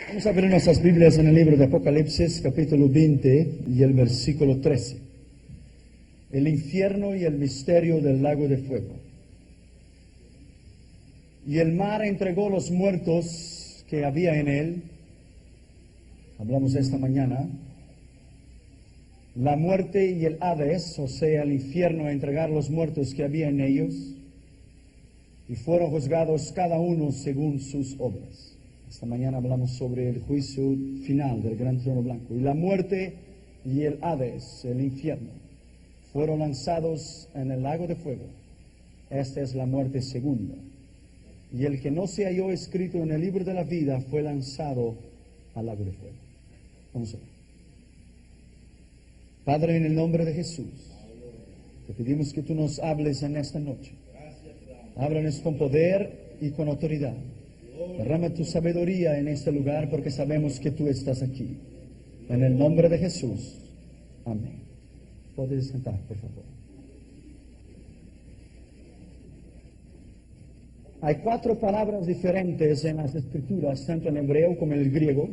Vamos a abrir nuestras Biblias en el libro de Apocalipsis, capítulo 20 y el versículo 13. El infierno y el misterio del lago de fuego. Y el mar entregó los muertos que había en él. Hablamos esta mañana. La muerte y el Hades, o sea, el infierno, a entregar los muertos que había en ellos. Y fueron juzgados cada uno según sus obras. Esta mañana hablamos sobre el juicio final del gran trono blanco. Y la muerte y el Hades, el infierno, fueron lanzados en el lago de fuego. Esta es la muerte segunda. Y el que no se halló escrito en el libro de la vida fue lanzado al lago de fuego. Vamos a ver. Padre, en el nombre de Jesús, te pedimos que tú nos hables en esta noche. Háblanos con poder y con autoridad. Derrama tu sabiduría en este lugar porque sabemos que tú estás aquí. En el nombre de Jesús. Amén. Puedes sentar, por favor. Hay 4 palabras diferentes en las Escrituras, tanto en hebreo como en el griego,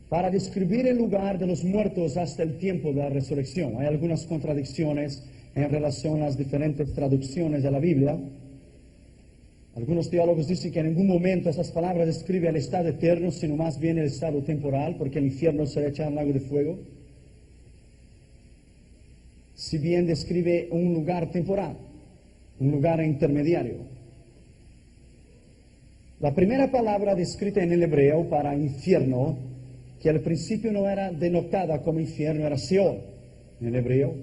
para describir el lugar de los muertos hasta el tiempo de la resurrección. Hay algunas contradicciones en relación a las diferentes traducciones de la Biblia. Algunos teólogos dicen que en ningún momento esas palabras describen el estado eterno, sino más bien el estado temporal, porque el infierno será echado en lago de fuego. Si bien describe un lugar temporal, un lugar intermediario. La primera palabra descrita en el hebreo para infierno, que al principio no era denotada como infierno, era Seol en el hebreo,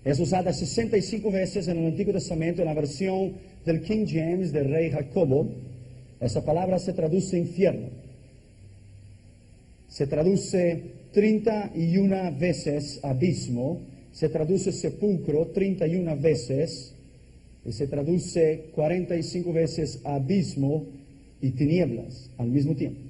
es usada 65 veces en el Antiguo Testamento en la versión del King James del rey Jacobo. Esa palabra se traduce infierno. Se traduce 31 veces abismo, se traduce sepulcro 31 veces, y se traduce 45 veces abismo y tinieblas al mismo tiempo.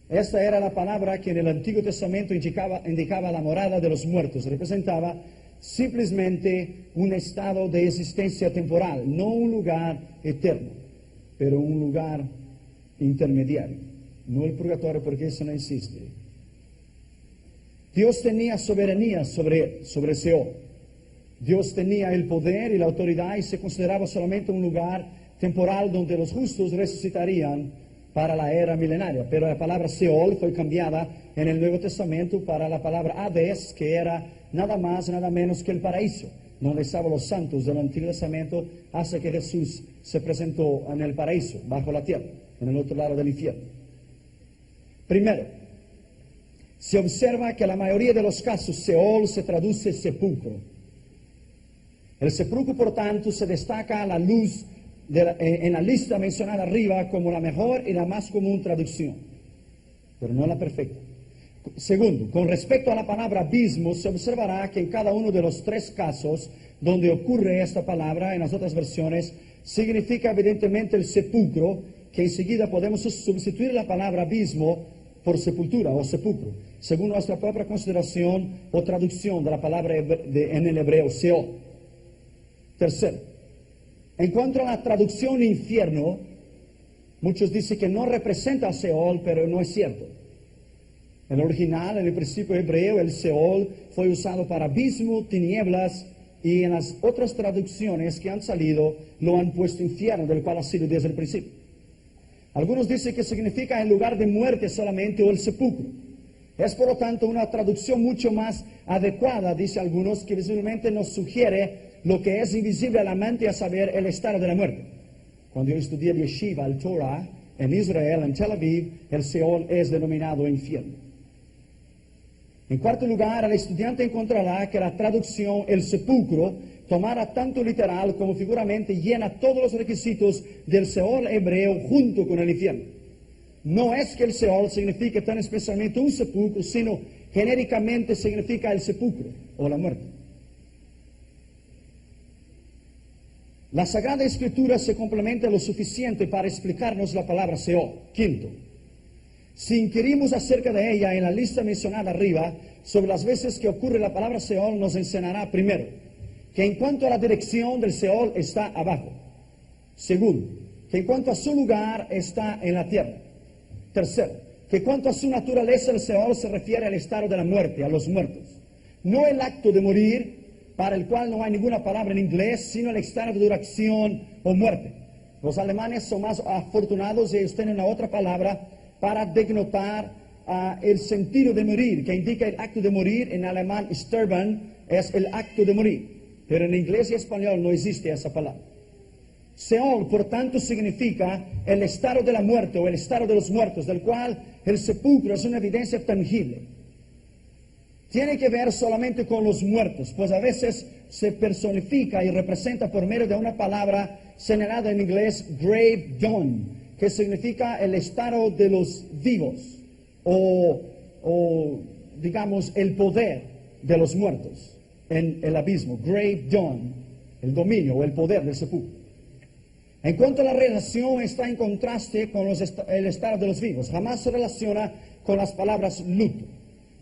Esta era la palabra que en el Antiguo Testamento indicaba la morada de los muertos, representaba simplemente un estado de existencia temporal, no un lugar eterno, pero un lugar intermediario, no el purgatorio, porque eso no existe. Dios tenía soberanía sobre Seol. Dios tenía el poder y la autoridad y se consideraba solamente un lugar temporal donde los justos resucitarían para la era milenaria. Pero la palabra Seol fue cambiada en el Nuevo Testamento para la palabra Hades, que era nada más, nada menos que el paraíso, donde estaban los santos del Antiguo Testamento hasta que Jesús se presentó en el paraíso, bajo la tierra, en el otro lado del infierno. Primero, se observa que en la mayoría de los casos Seol se traduce sepulcro. El sepulcro, por tanto, se destaca a la luz en la lista mencionada arriba como la mejor y la más común traducción, pero no la perfecta. Segundo, con respecto a la palabra abismo, se observará que en cada uno de los 3 casos donde ocurre esta palabra, en las otras versiones, significa evidentemente el sepulcro, que enseguida podemos sustituir la palabra abismo por sepultura o sepulcro, según nuestra propia consideración o traducción de la palabra en el hebreo Seol. Tercero, en cuanto a la traducción infierno, muchos dicen que no representa a Seol, pero no es cierto. En el original, en el principio hebreo, el Seol fue usado para abismo, tinieblas, y en las otras traducciones que han salido lo han puesto infierno, del cual ha sido desde el principio. Algunos dicen que significa el lugar de muerte solamente o el sepulcro. Es por lo tanto una traducción mucho más adecuada, dice algunos, que visiblemente nos sugiere lo que es invisible a la mente, a saber, el estado de la muerte. Cuando yo estudié el Yeshiva, el Torah, en Israel, en Tel Aviv, el Seol es denominado infierno. En cuarto lugar, el estudiante encontrará que la traducción el sepulcro, tomada tanto literal como figuramente, llena todos los requisitos del Seol hebreo junto con el infierno. No es que el Seol signifique tan especialmente un sepulcro, sino genéricamente significa el sepulcro o la muerte. La Sagrada Escritura se complementa lo suficiente para explicarnos la palabra Seol. Quinto, si inquirimos acerca de ella en la lista mencionada arriba, sobre las veces que ocurre la palabra Seol, nos enseñará primero, que en cuanto a la dirección del Seol está abajo. Segundo, que en cuanto a su lugar está en la tierra. Tercero, que cuanto a su naturaleza el Seol se refiere al estado de la muerte, a los muertos. No el acto de morir, para el cual no hay ninguna palabra en inglés, sino el estado de duración o muerte. Los alemanes son más afortunados y ellos tienen una otra palabra para denotar el sentido de morir, que indica el acto de morir. En alemán, sterben es el acto de morir, pero en inglés y español no existe esa palabra. Seol, por tanto, significa el estado de la muerte o el estado de los muertos, del cual el sepulcro es una evidencia tangible. Tiene que ver solamente con los muertos, pues a veces se personifica y representa por medio de una palabra señalada en inglés, grave dawn, que significa el estado de los vivos, o digamos, el poder de los muertos en el abismo. Grave dawn, el dominio o el poder del sepulcro. En cuanto a la relación, está en contraste con el estado de los vivos. Jamás se relaciona con las palabras luto.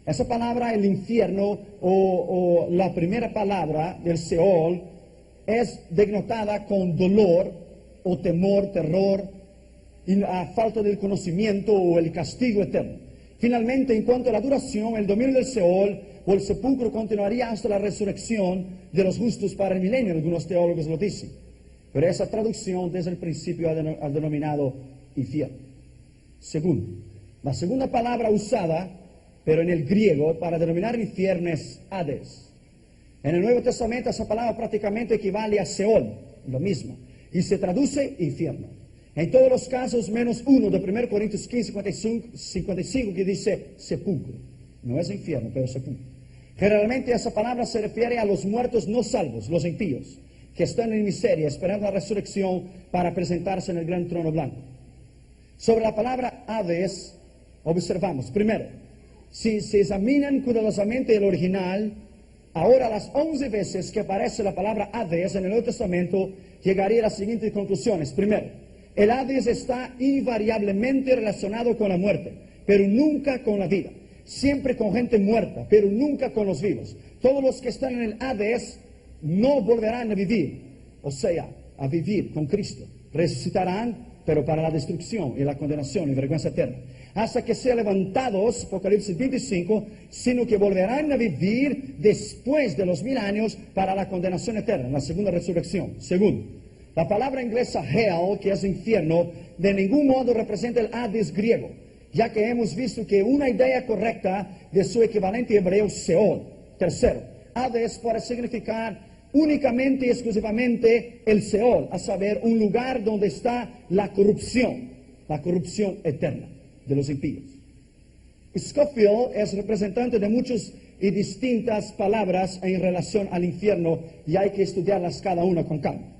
Esa palabra, el infierno, o la primera palabra del Seol, es denotada con dolor, o temor, terror, y a falta del conocimiento, o el castigo eterno. Finalmente, en cuanto a la duración, el dominio del Seol, o el sepulcro, continuaría hasta la resurrección de los justos para el milenio. Algunos teólogos lo dicen. Pero esa traducción desde el principio ha denominado infierno. Segundo, la segunda palabra usada, pero en el griego, para denominar infierno es Hades. En el Nuevo Testamento esa palabra prácticamente equivale a Seol, lo mismo, y se traduce infierno. En todos los casos, menos uno de 1 Corintios 15, 55, que dice sepulcro. No es infierno, pero sepulcro. Generalmente esa palabra se refiere a los muertos no salvos, los impíos, que están en miseria, esperando la resurrección para presentarse en el gran trono blanco. Sobre la palabra Hades, observamos, primero, si se examinan cuidadosamente el original, ahora las 11 veces que aparece la palabra Hades en el Nuevo Testamento, llegaría a las siguientes conclusiones. Primero, el Hades está invariablemente relacionado con la muerte, pero nunca con la vida. Siempre con gente muerta, pero nunca con los vivos. Todos los que están en el Hades no volverán a vivir, o sea, a vivir con Cristo. Resucitarán, pero para la destrucción y la condenación y vergüenza eterna. Hasta que sean levantados, Apocalipsis 25, sino que volverán a vivir después de los 1000 años para la condenación eterna, la segunda resurrección. Segundo, la palabra inglesa hell, que es infierno, de ningún modo representa el Hades griego, ya que hemos visto que una idea correcta de su equivalente hebreo, Seol. Tercero, Hades puede significar únicamente y exclusivamente el Seol, a saber, un lugar donde está la corrupción eterna de los impíos. Scofield es representante de muchas y distintas palabras en relación al infierno, y hay que estudiarlas cada una con calma.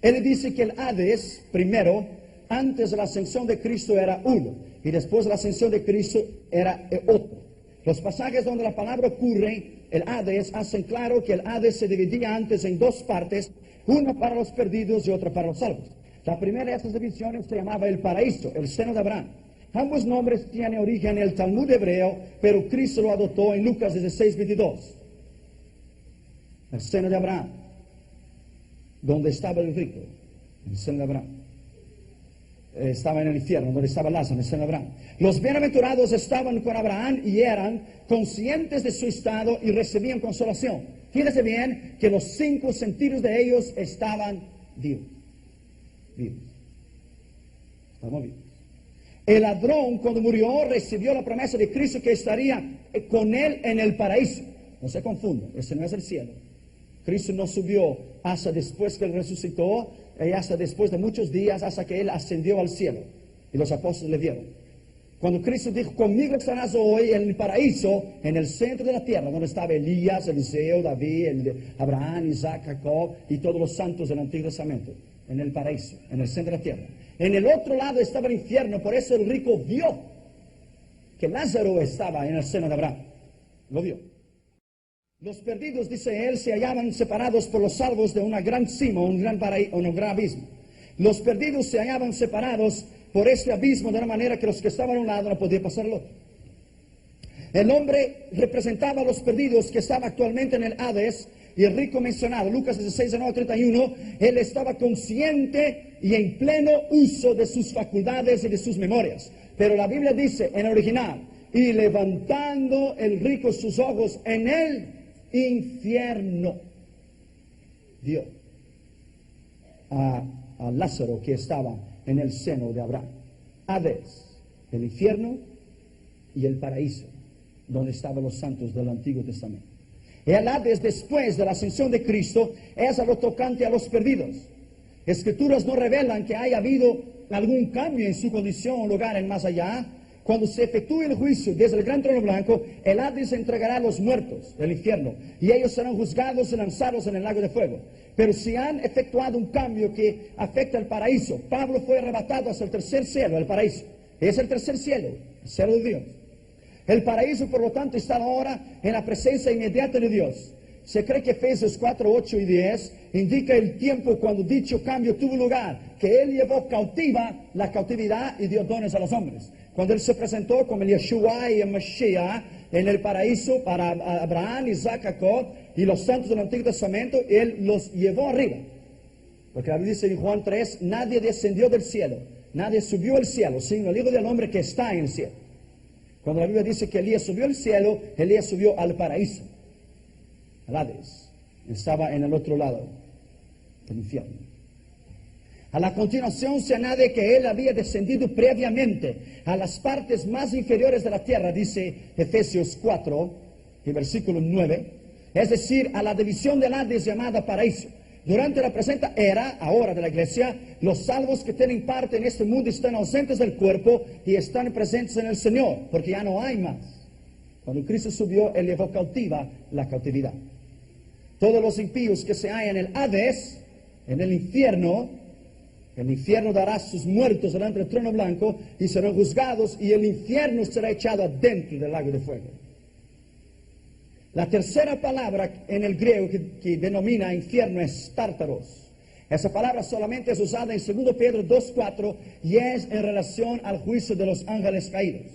Él dice que el Hades, primero, antes de la ascensión de Cristo era uno, y después de la ascensión de Cristo era otro. Los pasajes donde la palabra ocurre, el Hades, hacen claro que el Hades se dividía antes en dos partes, una para los perdidos y otra para los salvos. La primera de estas divisiones se llamaba el paraíso, el seno de Abraham. Ambos nombres tienen origen en el Talmud hebreo, pero Cristo lo adoptó en Lucas 16, 22. El seno de Abraham, donde estaba el rico, el seno de Abraham. Estaba en el infierno, donde estaba Lázaro, en el seno de Abraham. Los bienaventurados estaban con Abraham y eran conscientes de su estado y recibían consolación. Fíjense bien que los 5 sentidos de ellos estaban vivos. Estamos vivos. El ladrón, cuando murió, recibió la promesa de Cristo que estaría con él en el paraíso. No se confundan, ese no es el cielo. Cristo no subió hasta después que él resucitó, y hasta después de muchos días, hasta que él ascendió al cielo. Y los apóstoles le vieron. Cuando Cristo dijo, conmigo estarás hoy en el paraíso, en el centro de la tierra, donde estaba Elías, Eliseo, David, Abraham, Isaac, Jacob y todos los santos del Antiguo Testamento. En el paraíso, en el centro de la tierra. En el otro lado estaba el infierno, por eso el rico vio que Lázaro estaba en el seno de Abraham. Lo vio. Los perdidos, dice él, se hallaban separados por los salvos de una gran cima, un gran abismo. Los perdidos se hallaban separados por este abismo de una manera que los que estaban a un lado no podían pasar al otro. El hombre representaba a los perdidos que estaban actualmente en el Hades, y el rico mencionado, Lucas 16, 9, 31, él estaba consciente y en pleno uso de sus facultades y de sus memorias. Pero la Biblia dice en el original, y levantando el rico sus ojos en el infierno, vio a Lázaro que estaba en el seno de Abraham. Hades, el infierno y el paraíso, donde estaban los santos del Antiguo Testamento. El Hades, después de la ascensión de Cristo, es a lo tocante a los perdidos. Escrituras no revelan que haya habido algún cambio en su condición o lugar en más allá. Cuando se efectúe el juicio desde el gran trono blanco, el Hades entregará a los muertos del infierno, y ellos serán juzgados y lanzados en el lago de fuego. Pero si han efectuado un cambio que afecta al paraíso, Pablo fue arrebatado hacia el tercer cielo, el paraíso. Es el tercer cielo, el cielo de Dios. El paraíso, por lo tanto, está ahora en la presencia inmediata de Dios. Se cree que Efesios 4, 8 y 10 indica el tiempo cuando dicho cambio tuvo lugar, que Él llevó cautiva la cautividad y dio dones a los hombres. Cuando Él se presentó como el Yeshua y el Mashiach en el paraíso para Abraham, Isaac, Jacob y los santos del Antiguo Testamento, Él los llevó arriba. Porque la Biblia dice en Juan 3, nadie descendió del cielo, nadie subió al cielo, sino el Hijo del Hombre que está en el cielo. Cuando la Biblia dice que Elías subió al cielo, Elías subió al paraíso. El Hades estaba en el otro lado del infierno. A la continuación se añade que él había descendido previamente a las partes más inferiores de la tierra, dice Efesios 4, y versículo 9, es decir, a la división del Hades llamada paraíso. Durante la presente era, ahora de la iglesia, los salvos que tienen parte en este mundo están ausentes del cuerpo y están presentes en el Señor, porque ya no hay más. Cuando Cristo subió, Él llevó cautiva la cautividad. Todos los impíos que se hallan en el Hades, en el infierno dará sus muertos delante del trono blanco y serán juzgados, y el infierno será echado adentro del lago de fuego. La tercera palabra en el griego que denomina infierno es tártaros. Esa palabra solamente es usada en 2 Pedro 2:4 y es en relación al juicio de los ángeles caídos.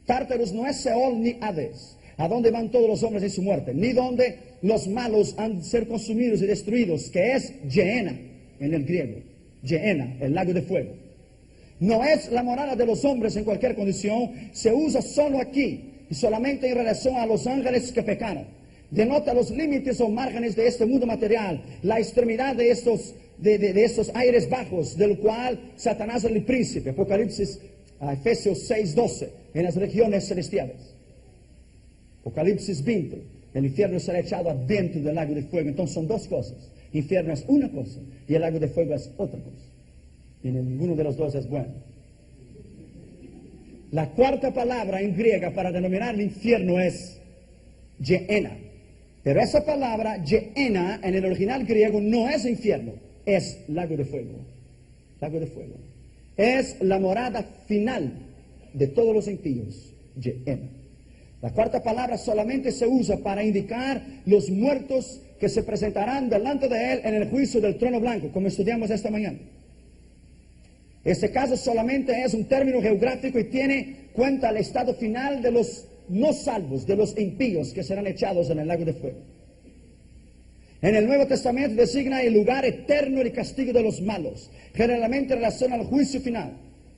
Tártaros no es Seol ni Hades, a donde van todos los hombres en su muerte, ni donde los malos han de ser consumidos y destruidos, que es Gehenna en el griego. Gehenna, el lago de fuego. No es la morada de los hombres en cualquier condición, se usa solo aquí y solamente en relación a los ángeles que pecaron. Denota los límites o márgenes de este mundo material, la extremidad de estos aires bajos, del cual Satanás es el príncipe. Apocalipsis, Efesios 6:12, en las regiones celestiales. Apocalipsis 20, el infierno será echado adentro del lago de fuego. Entonces son dos cosas. Infierno es una cosa y el lago de fuego es otra cosa. Y ninguno de los dos es bueno. La cuarta palabra en griega para denominar el infierno es Gehenna. Pero esa palabra Gehenna en el original griego no es infierno, es lago de fuego. Lago de fuego. Es la morada final de todos los impíos, Gehenna. La cuarta palabra solamente se usa para indicar los muertos que se presentarán delante de Él en el juicio del trono blanco, como estudiamos esta mañana. Este caso solamente es un término geográfico y tiene cuenta el estado final de los no salvos, de los impíos que serán echados en el lago de fuego. En el Nuevo Testamento designa el lugar eterno y castigo de los malos, generalmente en relación al juicio final.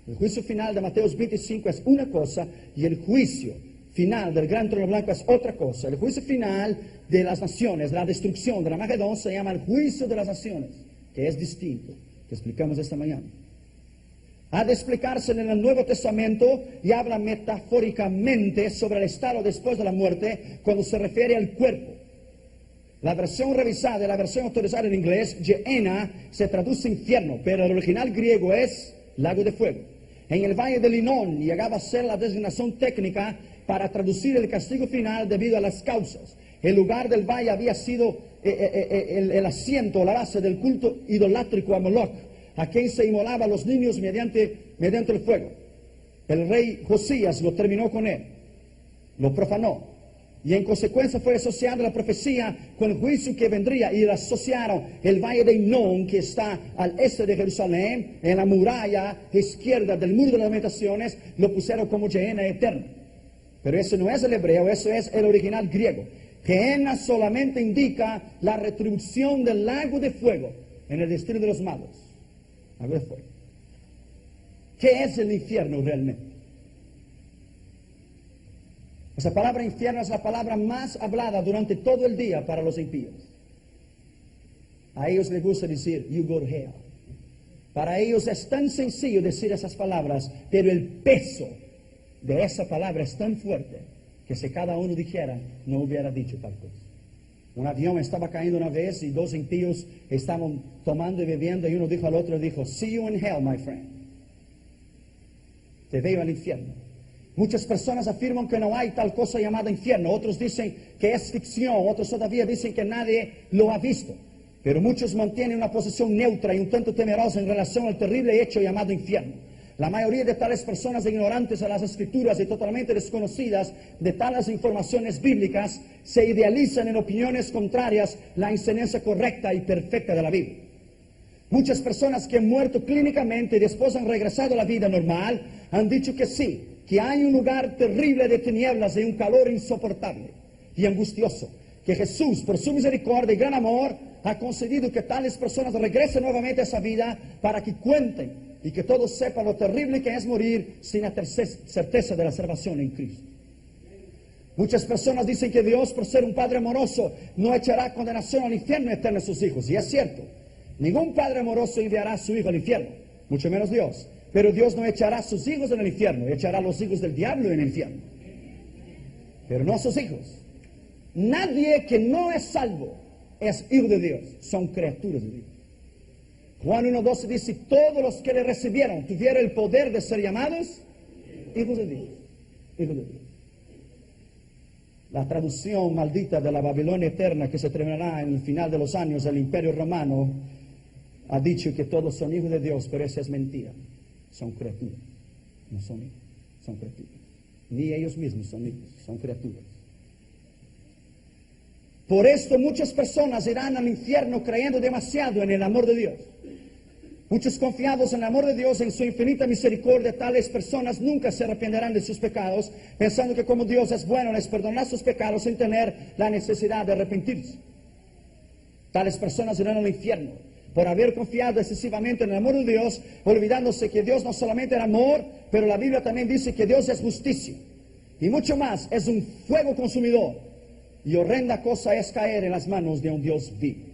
El juicio final de Mateo 25 es una cosa y el juicio final del gran trono blanco es otra cosa. El juicio final de las naciones, la destrucción de la Magedón, se llama el juicio de las naciones, que es distinto, que explicamos esta mañana. Ha de explicarse en el Nuevo Testamento y habla metafóricamente sobre el estado después de la muerte cuando se refiere al cuerpo. La versión revisada y la versión autorizada en inglés, Gehenna, se traduce infierno, pero el original griego es lago de fuego. En el Valle del Hinón llegaba a ser la designación técnica para traducir el castigo final debido a las causas. El lugar del valle había sido el asiento, la base del culto idolátrico a Moloch, a quien se inmolaba a los niños mediante el fuego. El rey Josías lo terminó con él, lo profanó, y en consecuencia fue asociada la profecía con el juicio que vendría, y asociaron el valle de Hinón, que está al este de Jerusalén, en la muralla izquierda del muro de las lamentaciones, lo pusieron como Gehenna eterno. Pero eso no es el hebreo, eso es el original griego. Gehenna solamente indica la retribución del lago de fuego en el destino de los malos. Lago de fuego. ¿Qué es el infierno realmente? Esa palabra infierno es la palabra más hablada durante todo el día para los impíos. A ellos les gusta decir, you go to hell. Para ellos es tan sencillo decir esas palabras, pero el peso de esa palabra es tan fuerte que si cada uno dijera, no hubiera dicho tal cosa. Un avión estaba cayendo una vez y dos impíos estaban tomando y bebiendo y uno dijo al otro, dijo, see you in hell, my friend. Te veo al infierno. Muchas personas afirman que no hay tal cosa llamada infierno. Otros dicen que es ficción. Otros todavía dicen que nadie lo ha visto. Pero muchos mantienen una posición neutra y un tanto temerosa en relación al terrible hecho llamado infierno. La mayoría de tales personas ignorantes a las escrituras y totalmente desconocidas de tales informaciones bíblicas se idealizan en opiniones contrarias la enseñanza correcta y perfecta de la Biblia. Muchas personas que han muerto clínicamente y después han regresado a la vida normal han dicho que sí, que hay un lugar terrible de tinieblas y un calor insoportable y angustioso, que Jesús, por su misericordia y gran amor, ha concedido que tales personas regresen nuevamente a esa vida para que cuenten y que todos sepan lo terrible que es morir sin la certeza de la salvación en Cristo. Muchas personas dicen que Dios, por ser un Padre amoroso, no echará condenación al infierno eterno a sus hijos, y es cierto. Ningún Padre amoroso enviará a su hijo al infierno, mucho menos Dios. Pero Dios no echará a sus hijos en el infierno, echará a los hijos del diablo en el infierno. Pero no a sus hijos. Nadie que no es salvo es hijo de Dios, son criaturas de Dios. Juan 1:12 dice, todos los que le recibieron tuvieron el poder de ser llamados hijos de Dios. Hijos de Dios. La traducción maldita de la Babilonia eterna que se terminará en el final de los años del Imperio Romano ha dicho que todos son hijos de Dios, pero esa es mentira. Son criaturas, no son hijos, son criaturas. Ni ellos mismos son hijos, son criaturas. Por esto muchas personas irán al infierno creyendo demasiado en el amor de Dios. Muchos confiados en el amor de Dios, en su infinita misericordia, tales personas nunca se arrepentirán de sus pecados, pensando que como Dios es bueno, les perdonará sus pecados sin tener la necesidad de arrepentirse. Tales personas irán al infierno por haber confiado excesivamente en el amor de Dios, olvidándose que Dios no solamente era amor, pero la Biblia también dice que Dios es justicia. Y mucho más, es un fuego consumidor. Y horrenda cosa es caer en las manos de un Dios vivo.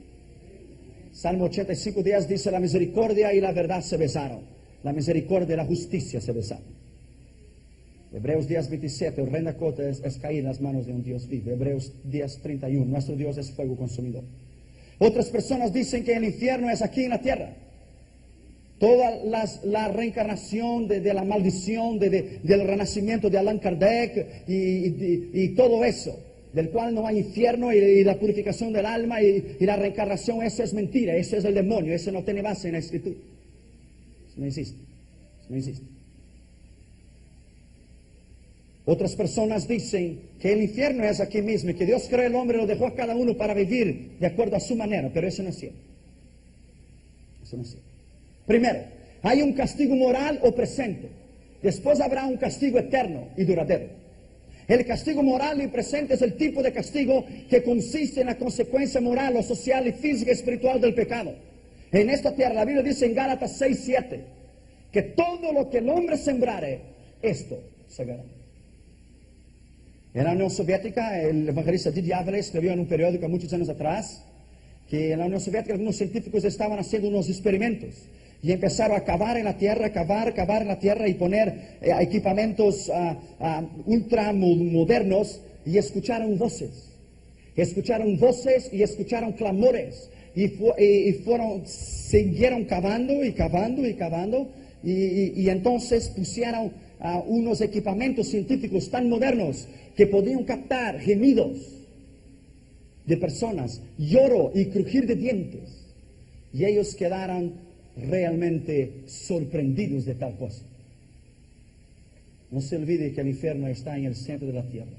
Salmo 85:10 dice, la misericordia y la verdad se besaron. La misericordia y la justicia se besaron. Hebreos 10:27, horrenda cosa es caer en las manos de un Dios vivo. Hebreos 10:31, nuestro Dios es fuego consumidor. Otras personas dicen que el infierno es aquí en la tierra. Toda la reencarnación de la maldición, del renacimiento de Allan Kardec y todo eso, del cual no hay infierno y la purificación del alma y la reencarnación, eso es mentira, ese es el demonio, eso no tiene base en la Escritura. Eso no existe, eso no existe. Otras personas dicen que el infierno es aquí mismo y que Dios creó el hombre y lo dejó a cada uno para vivir de acuerdo a su manera, pero eso no es cierto. Eso no es cierto. Primero, hay un castigo moral o presente. Después habrá un castigo eterno y duradero. El castigo moral y presente es el tipo de castigo que consiste en la consecuencia moral o social y física y espiritual del pecado. En esta tierra, la Biblia dice en Gálatas 6:7, que todo lo que el hombre sembrare, esto segará. En la Unión Soviética, el evangelista Didi Avila escribió en un periódico muchos años atrás que en la Unión Soviética algunos científicos estaban haciendo unos experimentos y empezaron a cavar en la tierra, cavar en la tierra y poner equipamientos ultra modernos, y escucharon voces y escucharon clamores siguieron cavando y entonces pusieron unos equipamientos científicos tan modernos que podían captar gemidos de personas, lloro y crujir de dientes, y ellos quedaron realmente sorprendidos de tal cosa. No se olvide que el infierno está en el centro de la tierra.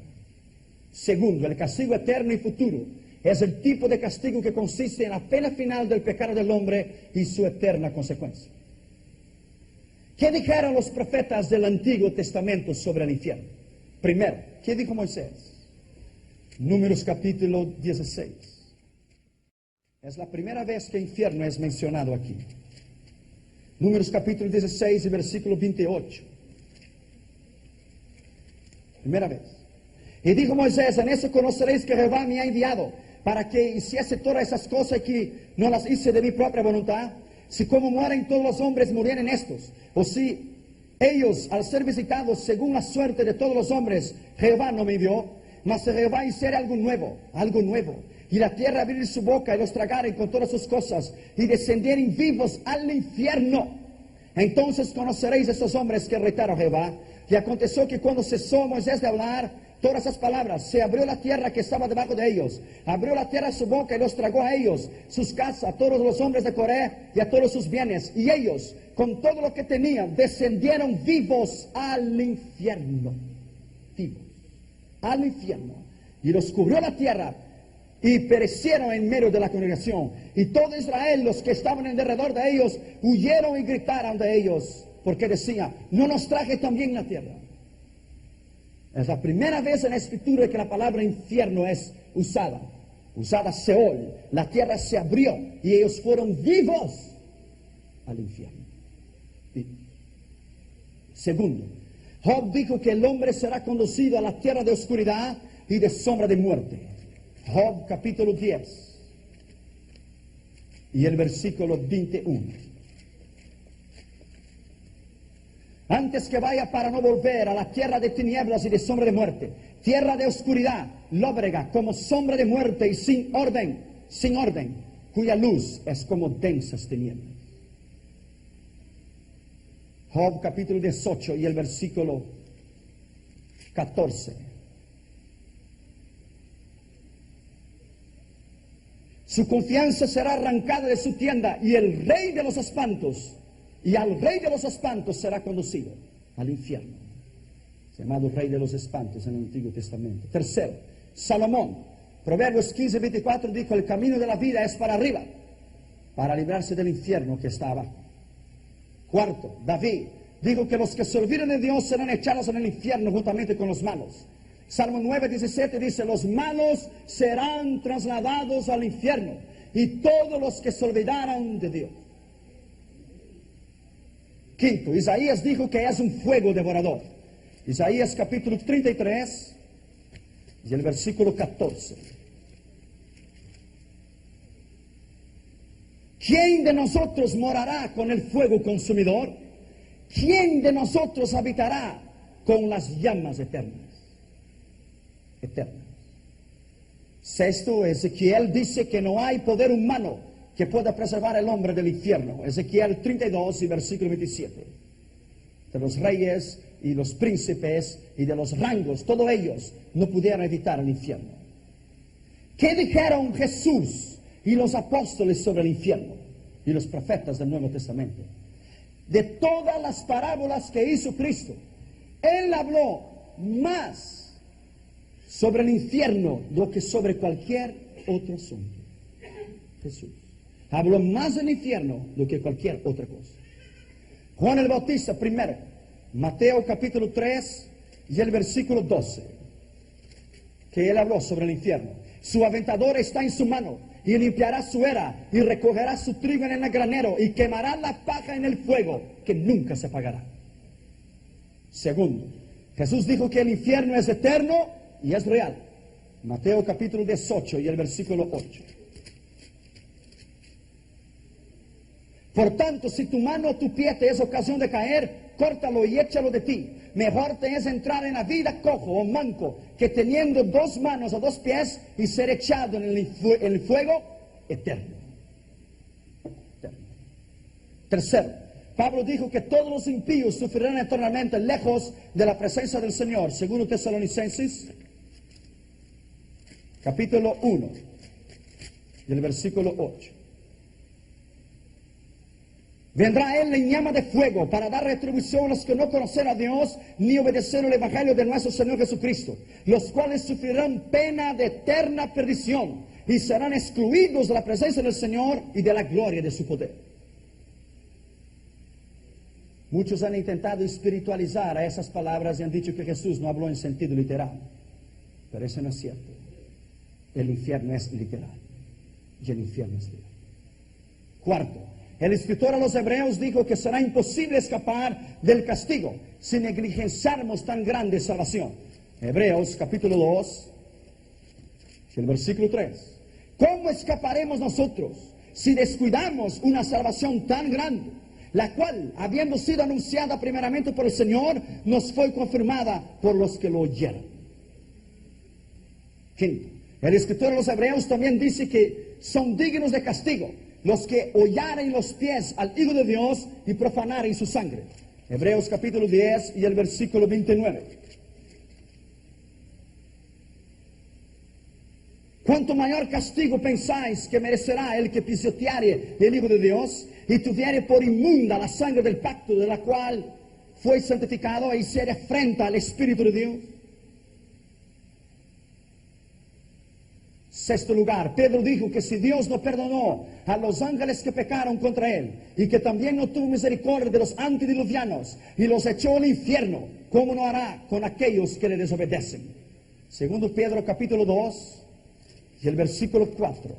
Segundo, el castigo eterno y futuro es el tipo de castigo que consiste en la pena final del pecado del hombre y su eterna consecuencia. ¿Qué dijeron los profetas del Antiguo Testamento sobre el infierno? Primero, ¿qué dijo Moisés? Números capítulo 16. Es la primera vez que infierno es mencionado aquí. Números capítulo 16 y versículo 28. Primera vez. Y dijo Moisés: en eso conoceréis que Jehová me ha enviado para que hiciese todas esas cosas que no las hice de mi propia voluntad. Si como mueren todos los hombres, murieren estos. O si ellos, al ser visitados según la suerte de todos los hombres, Jehová no me envió. Mas Jehová hiciera algo nuevo. Y la tierra abrir su boca y los tragaren con todas sus cosas, y descendieren vivos al infierno. Entonces conoceréis esos hombres que retaron a Jehová. Y aconteció que cuando cesó Moisés de hablar todas esas palabras, se abrió la tierra que estaba debajo de ellos. Abrió la tierra su boca y los tragó a ellos, sus casas, a todos los hombres de Coré y a todos sus bienes. Y ellos, con todo lo que tenían, descendieron vivos al infierno. Vivos al infierno. Y los cubrió la tierra y perecieron en medio de la congregación. Y todo Israel, los que estaban en derredor de ellos, huyeron y gritaron de ellos, porque decían: ¿no nos traje también la tierra? Es la primera vez en la escritura que la palabra infierno es usada. Usada Seol. La tierra se abrió y ellos fueron vivos al infierno. Vivos. Segundo, Job dijo que el hombre será conducido a la tierra de oscuridad y de sombra de muerte. Job capítulo 10 y el versículo 21. Antes que vaya para no volver a la tierra de tinieblas y de sombra de muerte, tierra de oscuridad, lóbrega, como sombra de muerte y sin orden, cuya luz es como densas tinieblas. Job capítulo 18 y el versículo 14. Su confianza será arrancada de su tienda y el rey de los espantos, y al rey de los espantos será conducido al infierno. Llamado rey de los espantos en el Antiguo Testamento. Tercero, Salomón, Proverbios 15:24 dijo: el camino de la vida es para arriba, para librarse del infierno que está abajo. Cuarto, David dijo que los que se olvidan de Dios serán echados en el infierno juntamente con los malos. Salmo 9:17 dice: los malos serán trasladados al infierno, y todos los que se olvidaran de Dios. Quinto, Isaías dijo que es un fuego devorador. Isaías capítulo 33 y el versículo 14. ¿Quién de nosotros morará con el fuego consumidor? ¿Quién de nosotros habitará con las llamas eternas? Eternas. Sexto, Ezequiel dice que no hay poder humano que pueda preservar al hombre del infierno. Ezequiel 32 y versículo 27. De los reyes y los príncipes y de los rangos, todos ellos no pudieron evitar el infierno. ¿Qué dijeron Jesús y los apóstoles sobre el infierno y los profetas del Nuevo Testamento? De todas las parábolas que hizo Cristo, Él habló más sobre el infierno do que sobre cualquier otro asunto. Jesús habló más del infierno do que cualquier otra cosa. Juan el Bautista primero, Mateo capítulo 3 y el versículo 12, que él habló sobre el infierno. Su aventador está en su mano, y limpiará su era, y recogerá su trigo en el granero, y quemará la paja en el fuego, que nunca se apagará. Segundo, Jesús dijo que el infierno es eterno y es real. Mateo capítulo 18 y el versículo 8. Por tanto, si tu mano o tu pie te es ocasión de caer, córtalo y échalo de ti. Mejor te es entrar en la vida cojo o manco, que teniendo dos manos o dos pies y ser echado en el fuego eterno. Tercero, Pablo dijo que todos los impíos sufrirán eternamente lejos de la presencia del Señor. Segundo Tesalonicenses, capítulo 1, y el versículo 8. Vendrá Él en llama de fuego para dar retribución a los que no conocen a Dios ni obedecieron el Evangelio de nuestro Señor Jesucristo, los cuales sufrirán pena de eterna perdición y serán excluidos de la presencia del Señor y de la gloria de su poder. Muchos han intentado espiritualizar a esas palabras y han dicho que Jesús no habló en sentido literal, pero eso no es cierto. el infierno es literal. Y el infierno es literal. Cuarto, el escritor a los Hebreos dijo que será imposible escapar del castigo si negligenciáramos tan grande salvación. Hebreos capítulo 2, el versículo 3. ¿Cómo escaparemos nosotros si descuidamos una salvación tan grande, la cual, habiendo sido anunciada primeramente por el Señor, nos fue confirmada por los que lo oyeron? Quinto, el escritor de los Hebreos también dice que son dignos de castigo los que hollaren los pies al Hijo de Dios y profanaren su sangre. Hebreos capítulo 10 y el versículo 29. ¿Cuánto mayor castigo pensáis que merecerá el que pisoteare el Hijo de Dios y tuviere por inmunda la sangre del pacto de la cual fue santificado e hiciere afrenta al Espíritu de Dios? Sexto lugar, Pedro dijo que si Dios no perdonó a los ángeles que pecaron contra él y que también no tuvo misericordia de los antediluvianos y los echó al infierno, ¿cómo no hará con aquellos que le desobedecen? Segundo Pedro capítulo 2 y el versículo 4.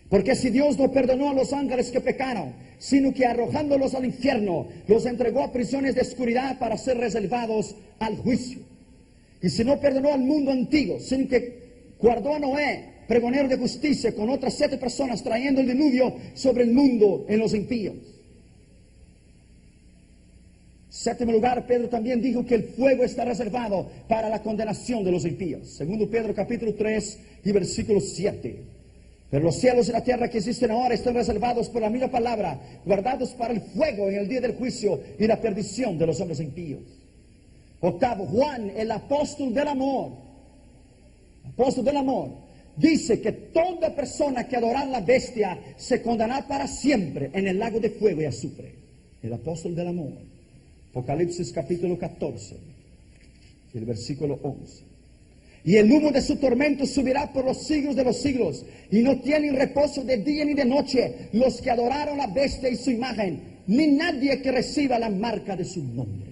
Porque si Dios no perdonó a los ángeles que pecaron, sino que arrojándolos al infierno, los entregó a prisiones de oscuridad para ser reservados al juicio. Y si no perdonó al mundo antiguo, sino que guardó a Noé, pregonero de justicia, con otras 7 personas, trayendo el diluvio sobre el mundo en los impíos. Séptimo lugar, Pedro también dijo que el fuego está reservado para la condenación de los impíos. Segundo Pedro capítulo 3 y versículo 7. Pero los cielos y la tierra que existen ahora están reservados por la misma palabra, guardados para el fuego en el día del juicio y la perdición de los hombres impíos. Octavo, Juan, el apóstol del amor, dice que toda persona que adorar la bestia se condenará para siempre en el lago de fuego y azufre. El apóstol del amor. Apocalipsis capítulo 14, el versículo 11. Y el humo de su tormento subirá por los siglos de los siglos, y no tienen reposo de día ni de noche los que adoraron la bestia y su imagen, ni nadie que reciba la marca de su nombre.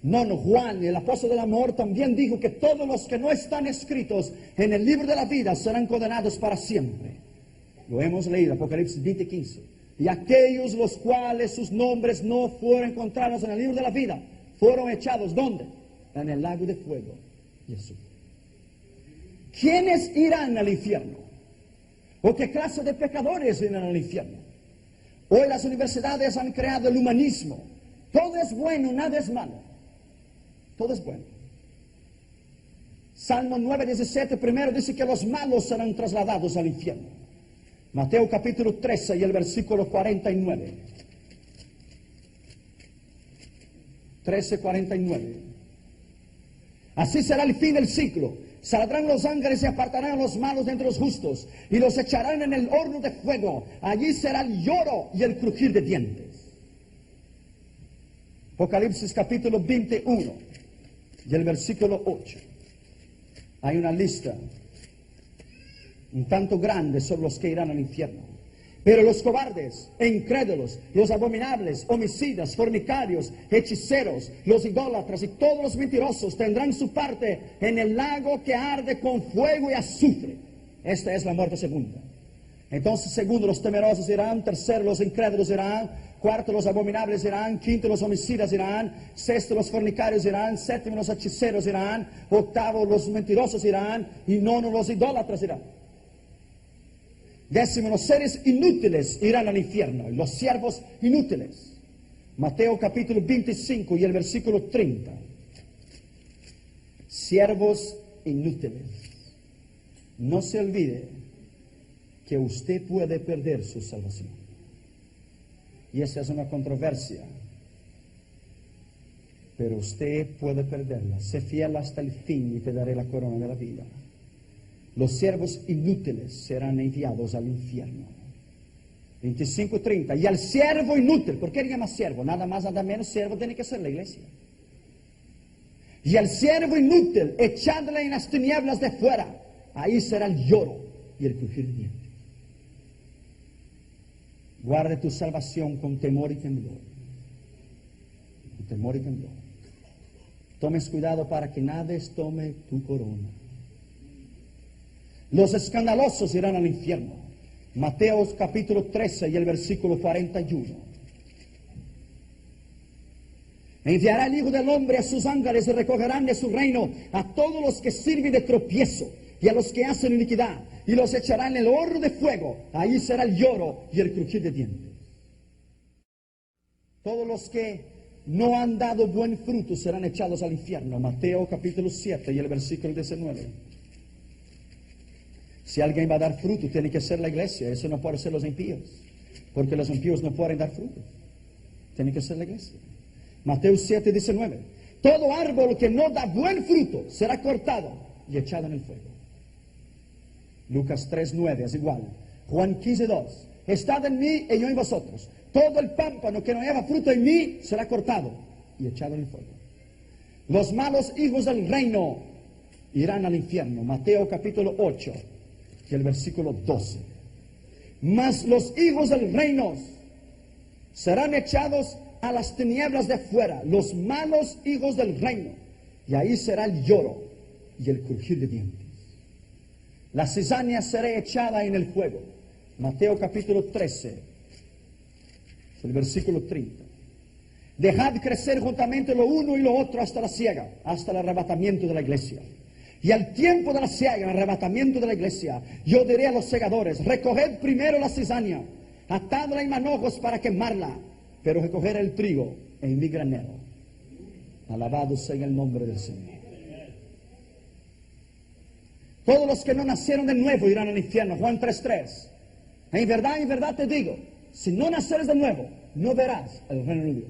Nono, Juan, el apóstol del amor, también dijo que todos los que no están escritos en el libro de la vida serán condenados para siempre. Lo hemos leído, Apocalipsis 20:15. Y aquellos los cuales sus nombres no fueron encontrados en el libro de la vida, fueron echados, ¿dónde? En el lago de fuego y azufre. ¿Quiénes irán al infierno? ¿O qué clase de pecadores irán al infierno? Hoy las universidades han creado el humanismo. Todo es bueno, nada es malo. Todo es bueno. Salmo 9:17 primero dice que los malos serán trasladados al infierno. Mateo capítulo 13 y el versículo 49. 13:49. Así será el fin del ciclo. Saldrán los ángeles y apartarán a los malos de entre los justos y los echarán en el horno de fuego. Allí será el lloro y el crujir de dientes. Apocalipsis capítulo 21 y el versículo 8. Hay una lista un tanto grande sobre los que irán al infierno. Pero los cobardes e incrédulos, los abominables, homicidas, fornicarios, hechiceros, los idólatras y todos los mentirosos tendrán su parte en el lago que arde con fuego y azufre. Esta es la muerte segunda. Entonces, segundo, los temerosos irán. Tercero, los incrédulos irán. Cuarto, los abominables irán. Quinto, los homicidas irán. Sexto, los fornicarios irán. Séptimo, los hechiceros irán. Octavo, los mentirosos irán. Y nono, los idólatras irán. Décimo, los seres inútiles irán al infierno. Y los siervos inútiles. Mateo capítulo 25 y el versículo 30. Siervos inútiles. No se olvide que usted puede perder su salvación. Y esa es una controversia. Pero usted puede perderla. Sé fiel hasta el fin y te daré la corona de la vida. Los siervos inútiles serán enviados al infierno. 25:30. Y al siervo inútil, ¿por qué le llama siervo? Nada más, nada menos, siervo tiene que ser la iglesia. Y al siervo inútil, echadle en las tinieblas de fuera. Ahí será el lloro y el crujir de dientes. Guarde tu salvación con temor y temblor. Con temor y temblor. Tomes cuidado para que nadie tome tu corona. Los escandalosos irán al infierno. Mateo capítulo 13 y el versículo 41. Enviará el Hijo del Hombre a sus ángeles y recogerán de su reino a todos los que sirven de tropiezo y a los que hacen iniquidad, y los echarán en el horno de fuego. Ahí será el lloro y el crujir de dientes. Todos los que no han dado buen fruto serán echados al infierno. Mateo capítulo 7 y el versículo 19. Si alguien va a dar fruto, tiene que ser la iglesia. Eso no puede ser los impíos, porque los impíos no pueden dar fruto. Tiene que ser la iglesia. Mateo 7, 19. Todo árbol que no da buen fruto será cortado y echado en el fuego. Lucas 3, 9 es igual. Juan 15, 2. Estad en mí y yo en vosotros. Todo el pámpano que no lleva fruto en mí será cortado y echado en el fuego. Los malos hijos del reino irán al infierno. Mateo capítulo 8 y el versículo 12. Mas los hijos del reino serán echados a las tinieblas de afuera, los malos hijos del reino, y ahí será el lloro y el crujir de dientes. La cizaña será echada en el fuego. Mateo capítulo 13, el versículo 30. Dejad crecer juntamente lo uno y lo otro hasta la siega, hasta el arrebatamiento de la iglesia. Y al tiempo de la siega, el arrebatamiento de la iglesia, yo diré a los segadores: recoged primero la cizaña, atadla en manojos para quemarla, pero recoger el trigo en mi granero. Alabado sea el nombre del Señor. Todos los que no nacieron de nuevo irán al infierno. Juan 3:3. En verdad te digo, si no naceres de nuevo, no verás el reino de Dios.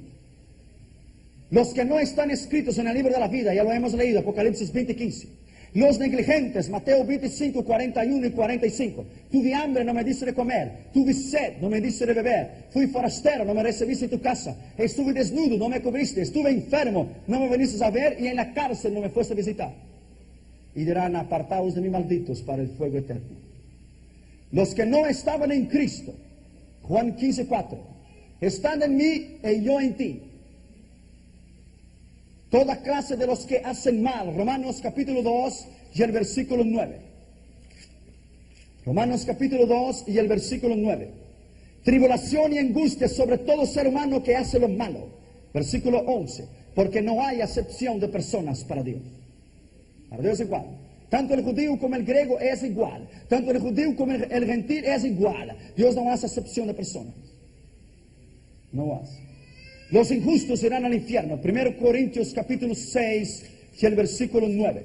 Los que no están escritos en el libro de la vida, ya lo hemos leído, Apocalipsis 20:15. Los negligentes, Mateo 25, 41 y 45. Tuve hambre, no me diste de comer. Tuve sed, no me diste de beber. Fui forastero, no me recibiste en tu casa. Estuve desnudo, no me cubriste. Estuve enfermo, no me viniste a ver. Y en la cárcel no me fuiste a visitar. Y dirán: apartaos de mí, malditos, para el fuego eterno. Los que no estaban en Cristo, Juan 15, 4. Están en mí y yo en ti. Toda clase de los que hacen mal. Romanos capítulo 2 y el versículo 9. Romanos capítulo 2 y el versículo 9. Tribulación y angustia sobre todo ser humano que hace lo malo. Versículo 11. Porque no hay acepción de personas para Dios. Para Dios es igual. Tanto el judío como el griego es igual. Tanto el judío como el gentil es igual. Dios no hace acepción de personas. No hace. Los injustos irán al infierno. 1 Corintios capítulo 6 y el versículo 9.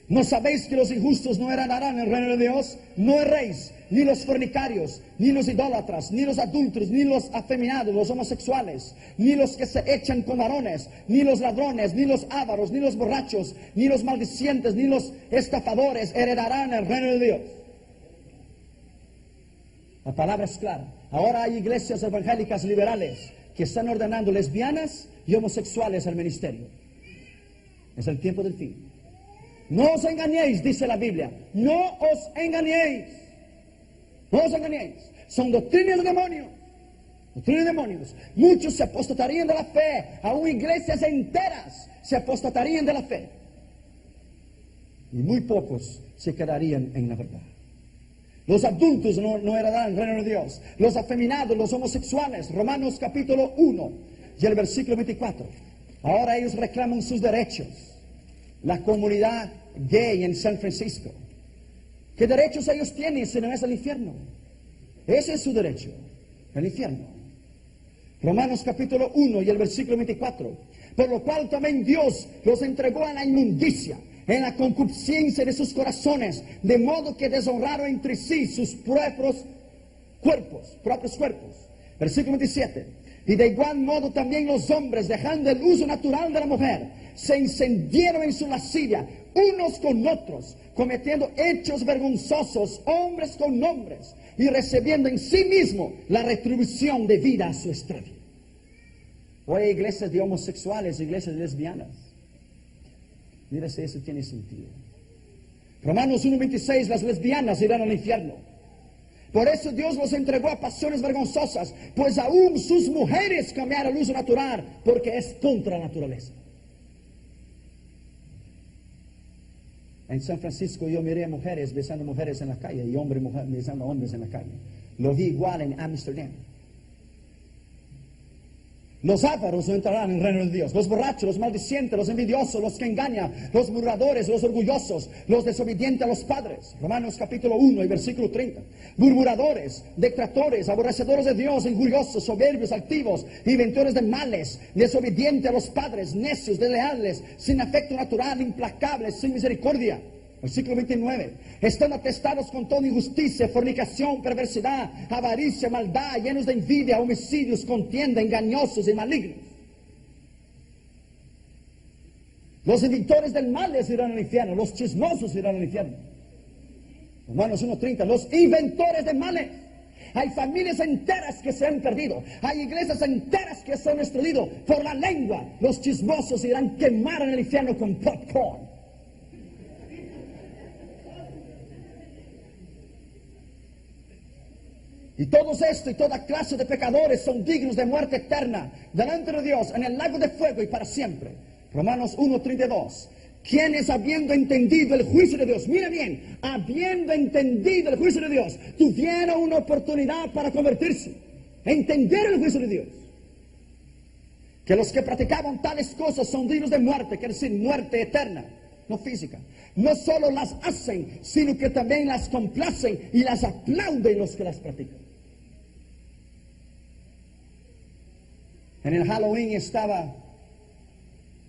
¿No sabéis que los injustos no heredarán el reino de Dios? No erréis, ni los fornicarios, ni los idólatras, ni los adúlteros, ni los afeminados, los homosexuales, ni los que se echan con varones, ni los ladrones, ni los ávaros, ni los borrachos, ni los maldicientes, ni los estafadores heredarán el reino de Dios. La palabra es clara. Ahora hay iglesias evangélicas liberales que están ordenando lesbianas y homosexuales al ministerio. Es el tiempo del fin. No os engañéis, dice la Biblia. No os engañéis. No os engañéis. Son doctrinas de demonios. Doctrinas de demonios. Muchos se apostatarían de la fe. Aún iglesias enteras se apostatarían de la fe. Y muy pocos se quedarían en la verdad. Los adultos no heredarán el reino de Dios. Los afeminados, los homosexuales. Romanos capítulo 1 y el versículo 24. Ahora ellos reclaman sus derechos. La comunidad gay en San Francisco. ¿Qué derechos ellos tienen si no es el infierno? Ese es su derecho, el infierno. Romanos capítulo 1 y el versículo 24. Por lo cual también Dios los entregó a la inmundicia, en la concupiscencia de sus corazones, de modo que deshonraron entre sí sus propios cuerpos. Versículo 27. Y de igual modo también los hombres, dejando el uso natural de la mujer, se encendieron en su lascivia, unos con otros, cometiendo hechos vergonzosos, hombres con hombres, y recibiendo en sí mismo la retribución debida a su extravío. Hoy hay iglesias de homosexuales, iglesias lesbianas. Mira si eso tiene sentido. Romanos 1:26, las lesbianas irán al infierno. Por eso Dios los entregó a pasiones vergonzosas, pues aún sus mujeres cambiaron el uso natural, porque es contra la naturaleza. En San Francisco yo miré a mujeres besando mujeres en la calle y hombres besando hombres en la calle. Lo vi igual en Ámsterdam. Los ávaros no entrarán en el reino de Dios. Los borrachos, los maldicientes, los envidiosos, los que engañan, los murmuradores, los orgullosos, los desobedientes a los padres. Romanos capítulo 1 y versículo 30. Murmuradores, detractores, aborrecedores de Dios, injuriosos, soberbios, altivos, inventores de males, desobedientes a los padres, necios, desleales, sin afecto natural, implacables, sin misericordia. Versículo 29. Están atestados con toda injusticia, fornicación, perversidad, avaricia, maldad, llenos de envidia, homicidios, contienda, engañosos y malignos. Los inventores del mal les irán al infierno, los chismosos irán al infierno. Romanos 1:30. Los inventores de males. Hay familias enteras que se han perdido. Hay iglesias enteras que se han destruido por la lengua. Los chismosos irán quemar en el infierno con popcorn. Y todos estos y toda clase de pecadores son dignos de muerte eterna delante de Dios en el lago de fuego y para siempre. Romanos 1:32. Quienes habiendo entendido el juicio de Dios, mire bien, habiendo entendido el juicio de Dios, tuvieron una oportunidad para convertirse, entender el juicio de Dios. Que los que practicaban tales cosas son dignos de muerte, quiere decir muerte eterna, no física. No solo las hacen, sino que también las complacen y las aplauden los que las practican. En el Halloween estaba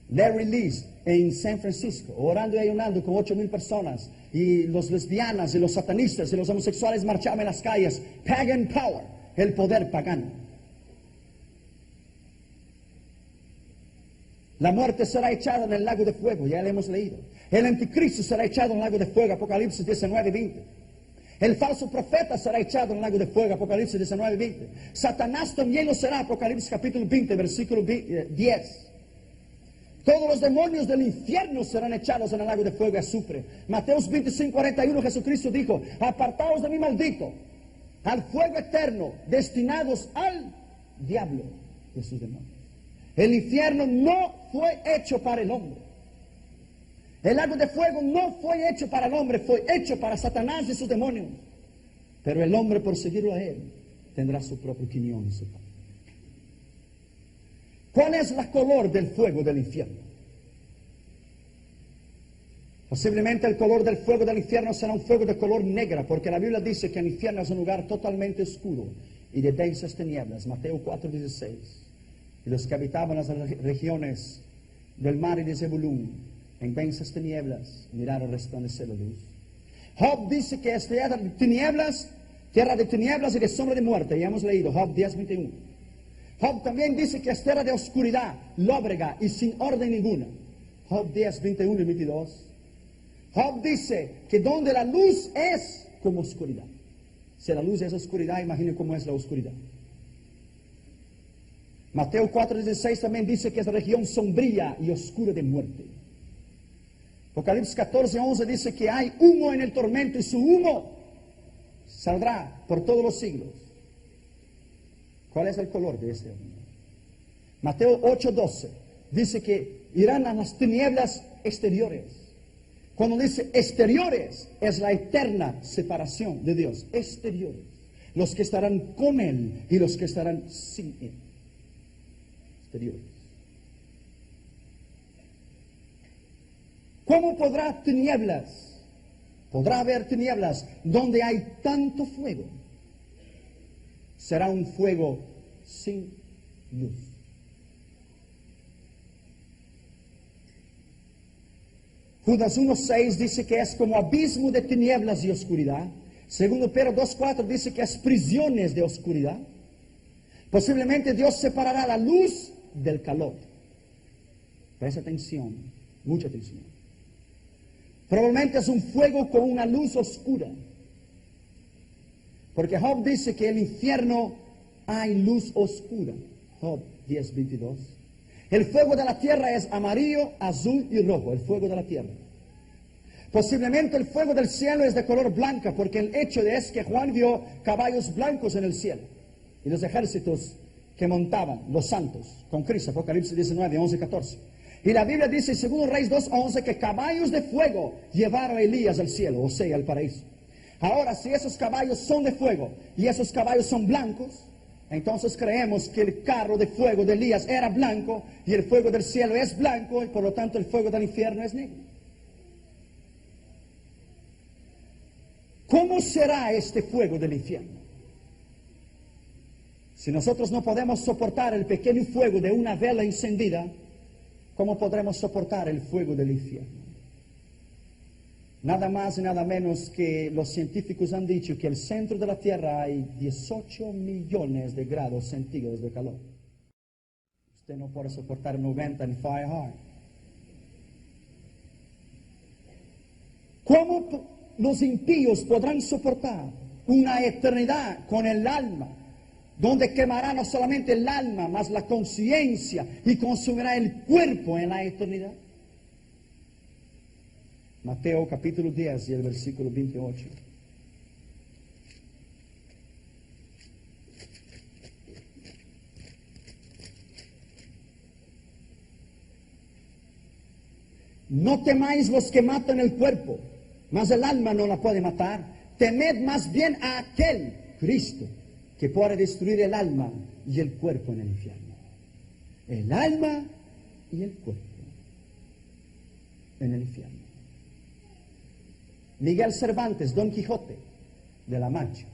Larry Lees en San Francisco, orando y ayunando con 8,000 personas, y los lesbianas y los satanistas y los homosexuales marchaban en las calles. Pagan power, el poder pagano. La muerte será echada en el lago de fuego, ya lo hemos leído. El anticristo será echado en el lago de fuego, Apocalipsis 19:20. El falso profeta será echado en el lago de fuego, Apocalipsis 19:20. Satanás también lo será, Apocalipsis capítulo 20, versículo 10. Todos los demonios del infierno serán echados en el lago de fuego y azufre. Mateos 25:41, Jesucristo dijo: apartaos de mí, maldito, al fuego eterno, destinados al diablo y sus demonios. El infierno no fue hecho para el hombre. El lago de fuego no fue hecho para el hombre, fue hecho para Satanás y sus demonios. Pero el hombre, por seguirlo a él, tendrá su propio quinión y su pan. ¿Cuál es el color del fuego del infierno? Posiblemente el color del fuego del infierno será un fuego de color negra, porque la Biblia dice que el infierno es un lugar totalmente oscuro y de densas tinieblas. Mateo 4:16. Y los que habitaban las regiones del mar y de Zebulún, en densas tinieblas, miraron resplandecer la luz. Job dice que es tierra de tinieblas y de sombra de muerte. Ya hemos leído Job 10:21. Job también dice que es tierra de oscuridad, lóbrega y sin orden ninguna. Job 10:21 y 22. Job dice que donde la luz es como oscuridad. Si la luz es oscuridad, imagine cómo es la oscuridad. Mateo 4:16 también dice que es región sombría y oscura de muerte. Apocalipsis 14:11 dice que hay humo en el tormento y su humo saldrá por todos los siglos. ¿Cuál es el color de este humo? Mateo 8:12 dice que irán a las tinieblas exteriores. Cuando dice exteriores, es la eterna separación de Dios. Exteriores. Los que estarán con Él y los que estarán sin Él. Exteriores. ¿Cómo podrá haber tinieblas donde hay tanto fuego? Será un fuego sin luz. Judas 1:6 dice que es como abismo de tinieblas y oscuridad. Segundo Pedro 2:4 dice que es prisiones de oscuridad. Posiblemente Dios separará la luz del calor. Presta atención, mucha atención. Probablemente es un fuego con una luz oscura. Porque Job dice que en el infierno hay luz oscura. Job 10:22. El fuego de la tierra es amarillo, azul y rojo. El fuego de la tierra. Posiblemente el fuego del cielo es de color blanca, porque el hecho es que Juan vio caballos blancos en el cielo y los ejércitos que montaban los santos con Cristo, Apocalipsis 19, 11 y 14. Y la Biblia dice en 2 Reyes 2:11 que caballos de fuego llevaron a Elías al cielo, o sea, al paraíso. Ahora, si esos caballos son de fuego y esos caballos son blancos, entonces creemos que el carro de fuego de Elías era blanco y el fuego del cielo es blanco y por lo tanto el fuego del infierno es negro. ¿Cómo será este fuego del infierno? Si nosotros no podemos soportar el pequeño fuego de una vela encendida, ¿cómo podremos soportar el fuego del infierno? Nada más y nada menos que los científicos han dicho que en el centro de la Tierra hay 18 millones de grados centígrados de calor. Usted no puede soportar 90 en Fahrenheit. ¿Cómo los impíos podrán soportar una eternidad con el alma, donde quemará no solamente el alma, mas la conciencia y consumirá el cuerpo en la eternidad? Mateo capítulo 10 y el versículo 28. No temáis los que matan el cuerpo, mas el alma no la puede matar. Temed más bien a aquel, Cristo, que puede destruir el alma y el cuerpo en el infierno. El alma y el cuerpo en el infierno. Miguel Cervantes, Don Quijote de la Mancha,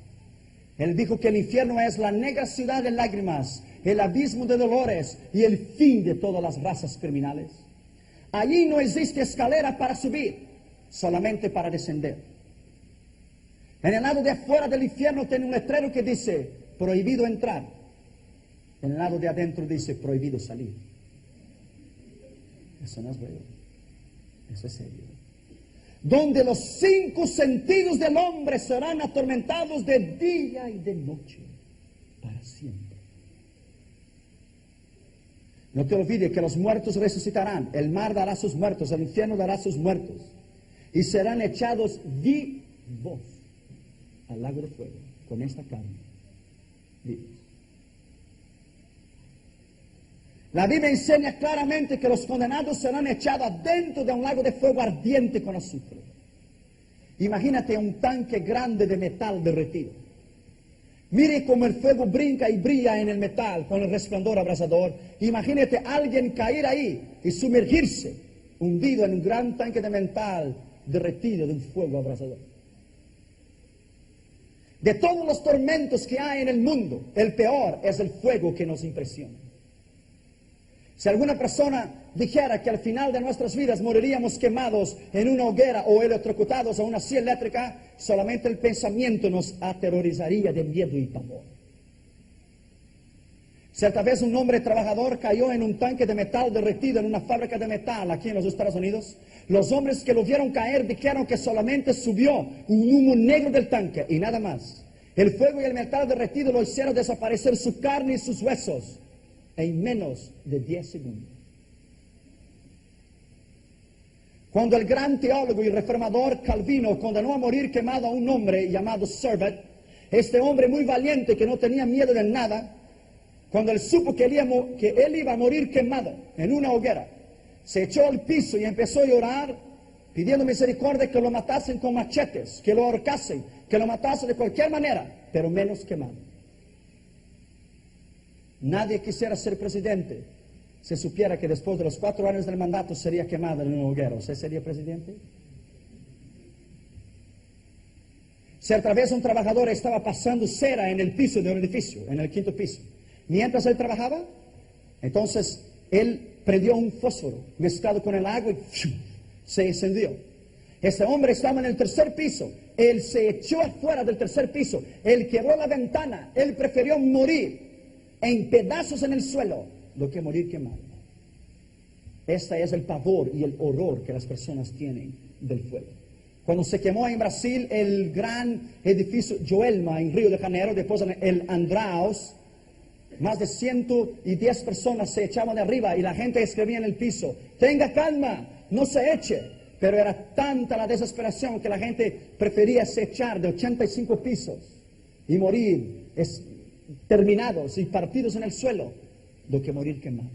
él dijo que el infierno es la negra ciudad de lágrimas, el abismo de dolores y el fin de todas las razas criminales. Allí no existe escalera para subir, solamente para descender. En el lado de afuera del infierno tiene un letrero que dice, prohibido entrar. En el lado de adentro dice, prohibido salir. Eso no es bueno. Eso es serio. Donde los 5 sentidos del hombre serán atormentados de día y de noche, para siempre. No te olvides que los muertos resucitarán, el mar dará sus muertos, el infierno dará sus muertos, y serán echados vivos al lago de fuego, con esta carne, vivos. La Biblia enseña claramente que los condenados serán echados dentro de un lago de fuego ardiente con azufre. Imagínate un tanque grande de metal derretido. Mire cómo el fuego brinca y brilla en el metal con el resplandor abrasador. Imagínate a alguien caer ahí y sumergirse, hundido en un gran tanque de metal derretido de un fuego abrasador. De todos los tormentos que hay en el mundo, el peor es el fuego que nos impresiona. Si alguna persona dijera que al final de nuestras vidas moriríamos quemados en una hoguera o electrocutados a una silla eléctrica, solamente el pensamiento nos aterrorizaría de miedo y pavor. Cierta vez un hombre trabajador cayó en un tanque de metal derretido en una fábrica de metal aquí en los Estados Unidos. Los hombres que lo vieron caer dijeron que solamente subió un humo negro del tanque y nada más. El fuego y el metal derretido lo hicieron desaparecer su carne y sus huesos en menos de 10 segundos. Cuando el gran teólogo y reformador Calvino condenó a morir quemado a un hombre llamado Servet, este hombre muy valiente que no tenía miedo de nada, cuando él supo que él iba a morir quemado en una hoguera, se echó al piso y empezó a llorar pidiendo misericordia, que lo matasen con machetes, que lo ahorcasen, que lo matasen de cualquier manera, pero menos quemado. Nadie quisiera ser presidente si supiera que después de los 4 años del mandato sería quemado en una hoguera. ¿Usted sería presidente? Cierta vez un trabajador estaba pasando cera en el piso de un edificio, en el 5º piso. Mientras él trabajaba, entonces él prendió un fósforo mezclado con el agua y se encendió. Ese hombre estaba en el 3er piso. Él se echó afuera del 3er piso. Él quebró la ventana. Él prefirió morir en pedazos en el suelo lo que morir quemado. Este es el pavor y el horror que las personas tienen del fuego. Cuando se quemó en Brasil el gran edificio Joelma en Río de Janeiro, después el Andraus, más de 110 personas se echaban de arriba y la gente escribía en el piso: tenga calma, no se eche. Pero era tanta la desesperación que la gente prefería echar de 85 pisos y morir terminados y partidos en el suelo, do que morir quemados.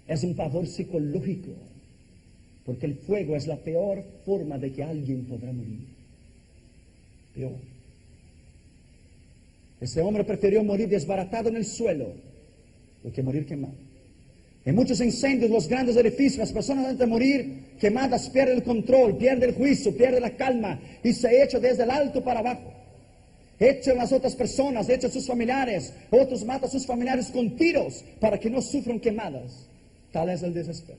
Es un pavor psicológico, porque el fuego es la peor forma de que alguien podrá morir. Peor. Ese hombre prefirió morir desbaratado en el suelo do que morir quemado. En muchos incendios, los grandes edificios, las personas antes de morir quemadas pierden el control, pierden el juicio, pierden la calma y se echan desde el alto para abajo. Echan las otras personas, echan sus familiares, otros matan a sus familiares con tiros para que no sufran quemadas. Tal es el desespero.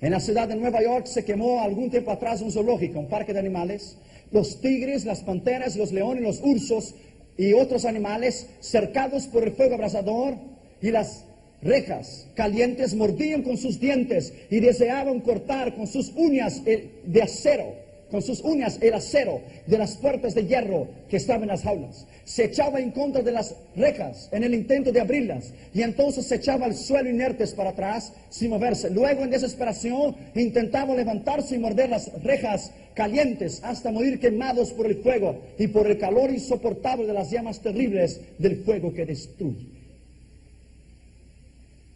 En la ciudad de Nueva York se quemó algún tiempo atrás un zoológico, un parque de animales. Los tigres, las panteras, los leones, los ursos y otros animales cercados por el fuego abrasador y las rejas calientes mordían con sus dientes y deseaban cortar con sus uñas de acero. Con sus uñas el acero de las puertas de hierro que estaban en las jaulas. Se echaba en contra de las rejas en el intento de abrirlas y entonces se echaba al suelo inertes para atrás sin moverse. Luego en desesperación intentaba levantarse y morder las rejas calientes hasta morir quemados por el fuego y por el calor insoportable de las llamas terribles del fuego que destruye.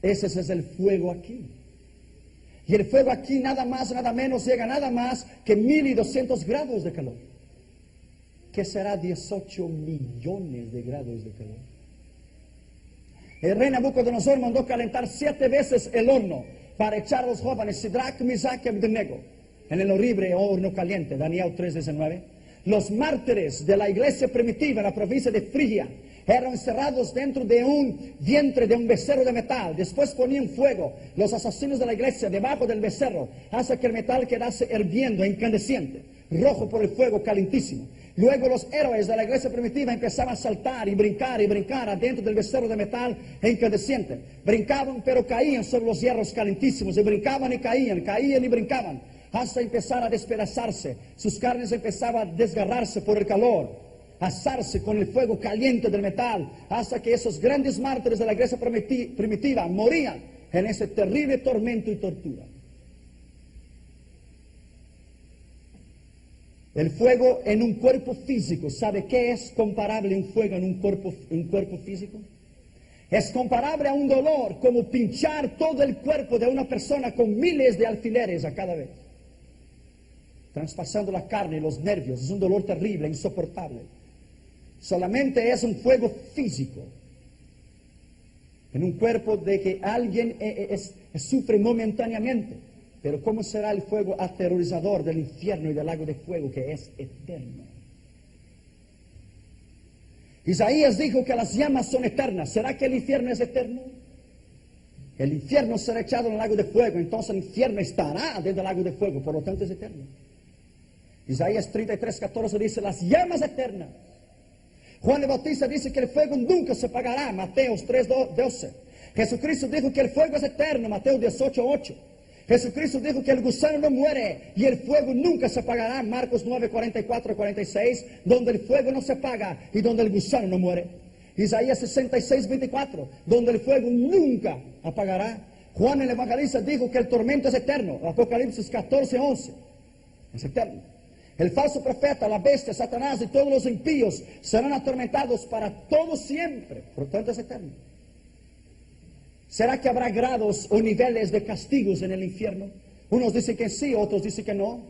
Ese es el fuego aquí. Y el fuego aquí nada más, nada menos, llega nada más que 1200 grados de calor. Que será 18 millones de grados de calor. El rey Nabucodonosor mandó calentar 7 veces el horno para echar a los jóvenes Sidrac, Misac y Abednego en el horrible horno caliente. Daniel 3:19. Los mártires de la iglesia primitiva en la provincia de Frigia eran encerrados dentro de un vientre de un becerro de metal. Después ponían fuego los asesinos de la iglesia debajo del becerro hasta que el metal quedase hirviendo, incandescente, rojo por el fuego calentísimo. Luego los héroes de la iglesia primitiva empezaban a saltar y brincar adentro del becerro de metal incandescente. Brincaban pero caían sobre los hierros calentísimos y brincaban y caían y brincaban hasta empezar a despedazarse. Sus carnes empezaban a desgarrarse por el calor, asarse con el fuego caliente del metal, hasta que esos grandes mártires de la iglesia primitiva morían en ese terrible tormento y tortura. El fuego en un cuerpo físico, ¿sabe qué es comparable un fuego en un cuerpo físico? Es comparable a un dolor como pinchar todo el cuerpo de una persona con miles de alfileres a cada vez, traspasando la carne y los nervios. Es un dolor terrible, insoportable. Solamente es un fuego físico, en un cuerpo de que alguien sufre momentáneamente. Pero ¿cómo será el fuego aterrorizador del infierno y del lago de fuego que es eterno? Isaías dijo que las llamas son eternas. ¿Será que el infierno es eterno? El infierno será echado en el lago de fuego, entonces el infierno estará dentro del lago de fuego, por lo tanto es eterno. Isaías 33:14 dice, las llamas eternas. Juan el Bautista dice que el fuego nunca se apagará, Mateo 3:12. Jesucristo dijo que el fuego es eterno, Mateo 18:8. Jesucristo dijo que el gusano no muere y el fuego nunca se apagará, Marcos 9:44-46, donde el fuego no se apaga y donde el gusano no muere. Isaías 66:24, donde el fuego nunca apagará. Juan el Evangelista dijo que el tormento es eterno, Apocalipsis 14:11, es eterno. El falso profeta, la bestia, Satanás y todos los impíos serán atormentados para todo siempre, por lo tanto es eterno. ¿Será que habrá grados o niveles de castigos en el infierno? Unos dicen que sí, otros dicen que no.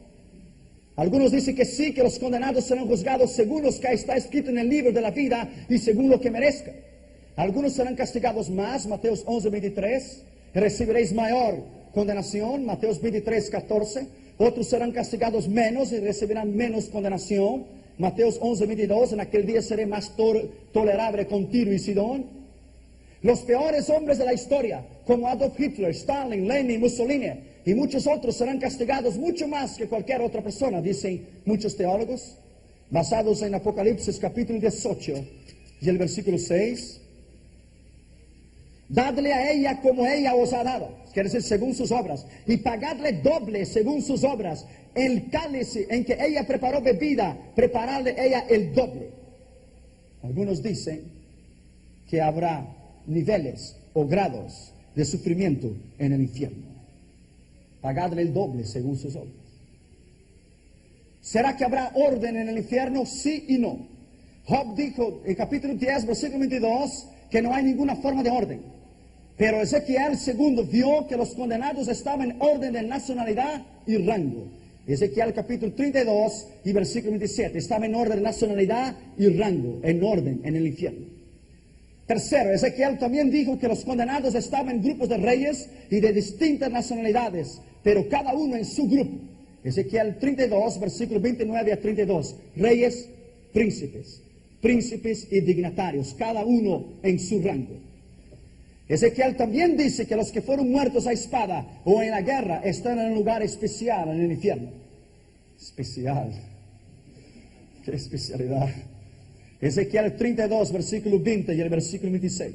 Algunos dicen que sí, que los condenados serán juzgados según lo que está escrito en el libro de la vida y según lo que merezcan. Algunos serán castigados más, Mateos 11:23, recibiréis mayor condenación, Mateos 23:14. Otros serán castigados menos y recibirán menos condenación, Mateos 11:22, en aquel día seré más tolerable con Tiro y Sidón. Los peores hombres de la historia, como Adolf Hitler, Stalin, Lenin, Mussolini y muchos otros, serán castigados mucho más que cualquier otra persona, dicen muchos teólogos, basados en Apocalipsis capítulo 18 y el versículo 6. Dadle a ella como ella os ha dado, quiere decir según sus obras, y pagadle doble según sus obras. El cáliz en que ella preparó bebida, prepararle ella el doble. Algunos dicen que habrá niveles o grados de sufrimiento en el infierno. pagadle el doble según sus obras. ¿Será que habrá orden en el infierno? Sí y no. Job dijo en capítulo 10, versículo 22, que no hay ninguna forma de orden. Pero Ezequiel II vio que los condenados estaban en orden de nacionalidad y rango. Ezequiel capítulo 32 y versículo 27, estaba en orden de nacionalidad y rango, en orden en el infierno. Tercero, Ezequiel también dijo que los condenados estaban en grupos de reyes y de distintas nacionalidades, pero cada uno en su grupo. Ezequiel 32, versículos 29 a 32, reyes, príncipes y dignatarios, cada uno en su rango. Ezequiel también dice que los que fueron muertos a espada o en la guerra están en un lugar especial en el infierno. Especial. Qué especialidad. Ezequiel 32, versículo 20 y el versículo 26.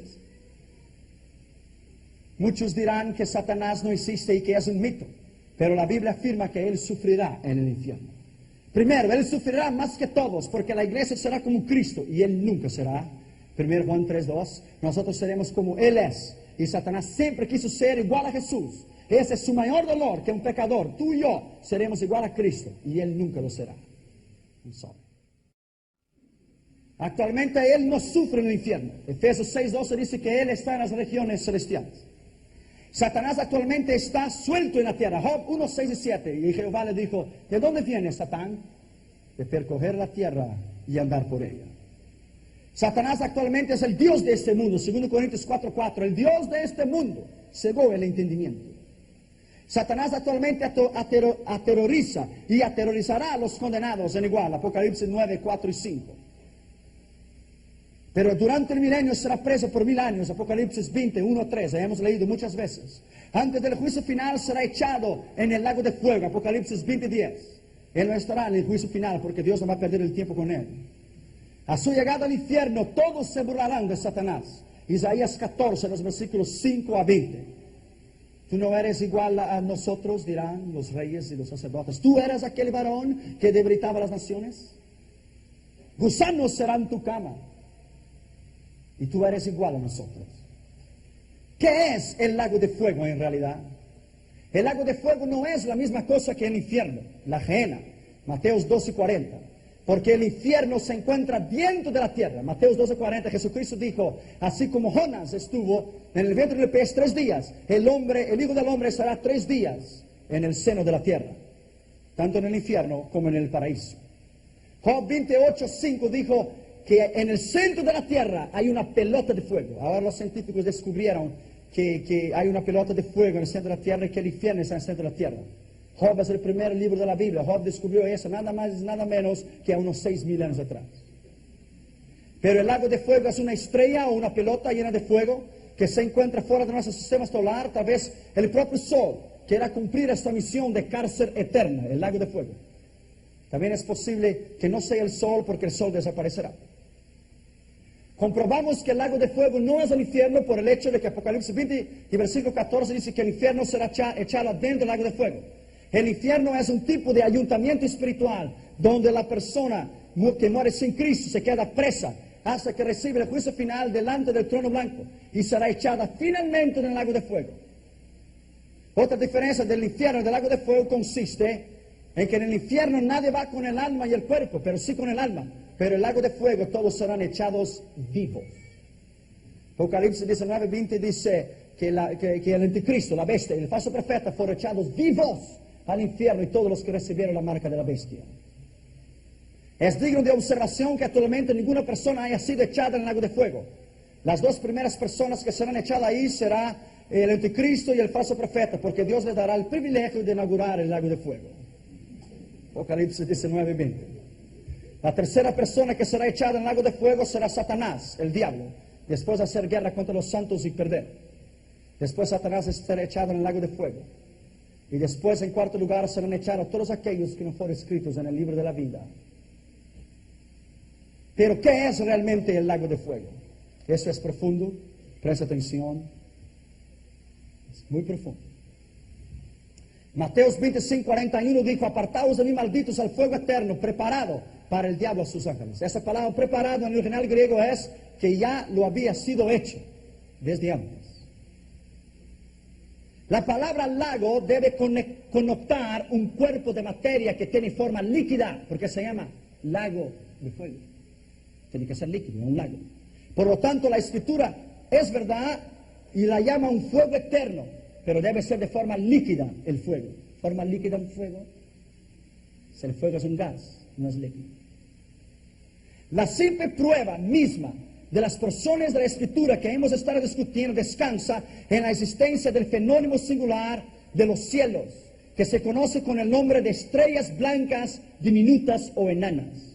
Muchos dirán que Satanás no existe y que es un mito, pero la Biblia afirma que él sufrirá en el infierno. Primero, él sufrirá más que todos, porque la iglesia será como Cristo y él nunca será. 1 Juan 3:2, nosotros seremos como él es, y Satanás siempre quiso ser igual a Jesús. Ese es su mayor dolor, que un pecador, tú y yo, seremos igual a Cristo, y él nunca lo será. Actualmente él no sufre en el infierno. Efesios 6:12 dice que él está en las regiones celestiales. Satanás actualmente está suelto en la tierra. Job 1, 6 y 7. Y Jehová le dijo, ¿de dónde viene Satán? De percorrer la tierra y andar por ella. Satanás actualmente es el Dios de este mundo. 2 Corintios 4:4. El Dios de este mundo cegó el entendimiento. Satanás actualmente aterroriza y aterrorizará a los condenados en igual. Apocalipsis 9, 4 y 5. Pero durante el milenio será preso por 1000 años. Apocalipsis 20, 1, 3. Hemos leído muchas veces. Antes del juicio final será echado en el lago de fuego. Apocalipsis 20, 10. Él no estará en el juicio final porque Dios no va a perder el tiempo con él. A su llegada al infierno todos se burlarán de Satanás. Isaías 14, los versículos 5 a 20. Tú no eres igual a nosotros, dirán los reyes y los sacerdotes. Tú eres aquel varón que debilitaba las naciones. Gusanos serán tu cama. Y tú eres igual a nosotros. ¿Qué es el lago de fuego en realidad? El lago de fuego no es la misma cosa que el infierno, la Gehenna. Mateos 12:40. Porque el infierno se encuentra dentro de la tierra. Mateos 12:40, Jesucristo dijo, así como Jonás estuvo en el vientre del pez 3 días, el Hijo del Hombre estará 3 días en el seno de la tierra, tanto en el infierno como en el paraíso. Job 28:5 dijo que en el centro de la tierra hay una pelota de fuego. Ahora los científicos descubrieron que hay una pelota de fuego en el centro de la tierra y que el infierno está en el centro de la tierra. Job es el primer libro de la Biblia. Job descubrió eso nada más y nada menos que a unos 6000 años atrás. Pero el lago de fuego es una estrella o una pelota llena de fuego que se encuentra fuera de nuestro sistema solar. Tal vez el propio Sol quiera cumplir esta misión de cárcel eterna, el lago de fuego. También es posible que no sea el Sol porque el Sol desaparecerá. Comprobamos que el lago de fuego no es el infierno por el hecho de que Apocalipsis 20 y versículo 14 dice que el infierno será echado dentro del lago de fuego. El infierno es un tipo de ayuntamiento espiritual donde la persona que muere sin Cristo se queda presa hasta que recibe el juicio final delante del trono blanco y será echada finalmente en el lago de fuego. Otra diferencia del infierno y del lago de fuego consiste en que en el infierno nadie va con el alma y el cuerpo, pero sí con el alma. Pero el lago de fuego todos serán echados vivos. Apocalipsis 19:20 dice que el anticristo, la bestia y el falso profeta fueron echados vivos al infierno y todos los que recibieron la marca de la bestia. Es digno de observación que actualmente ninguna persona haya sido echada en el lago de fuego. Las 2 primeras personas que serán echadas ahí será el anticristo y el falso profeta, porque Dios les dará el privilegio de inaugurar el lago de fuego. Apocalipsis 19:20. La tercera persona que será echada en el lago de fuego será Satanás, el diablo, después de hacer guerra contra los santos y perder. Después Satanás será echado en el lago de fuego. Y después, en cuarto lugar, serán echados todos aquellos que no fueron escritos en el libro de la vida. Pero, ¿qué es realmente el lago de fuego? Eso es profundo, presta atención. Es muy profundo. Mateos 25:41 dijo, apartaos de mí, malditos, al fuego eterno, preparado para el diablo a sus ángeles. Esa palabra preparado en el original griego es que ya lo había sido hecho desde antes. La palabra lago debe connotar un cuerpo de materia que tiene forma líquida, porque se llama lago de fuego. Tiene que ser líquido, un lago. Por lo tanto, la Escritura es verdad y la llama un fuego eterno, pero debe ser de forma líquida el fuego. Forma líquida un fuego. Si el fuego es un gas, no es líquido. La simple prueba misma de las porciones de la Escritura que hemos estado discutiendo descansa en la existencia del fenómeno singular de los cielos, que se conoce con el nombre de estrellas blancas diminutas o enanas.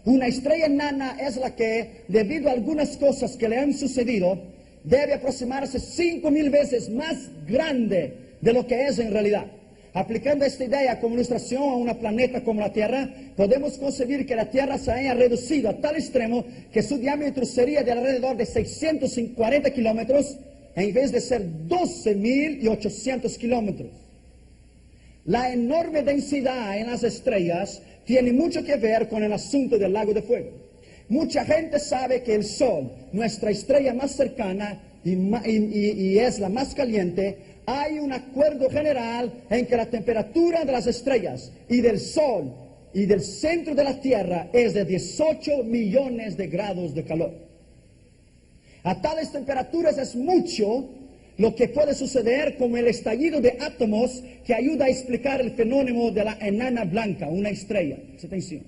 Una estrella enana es la que, debido a algunas cosas que le han sucedido, debe aproximarse 5.000 veces más grande de lo que es en realidad. Aplicando esta idea como ilustración a un planeta como la Tierra, podemos concebir que la Tierra se haya reducido a tal extremo que su diámetro sería de alrededor de 640 kilómetros en vez de ser 12.800 kilómetros. La enorme densidad en las estrellas tiene mucho que ver con el asunto del lago de fuego. Mucha gente sabe que el Sol, nuestra estrella más cercana y es la más caliente, hay un acuerdo general en que la temperatura de las estrellas y del Sol y del centro de la Tierra es de 18 millones de grados de calor. A tales temperaturas es mucho lo que puede suceder como el estallido de átomos que ayuda a explicar el fenómeno de la enana blanca, una estrella. Atención.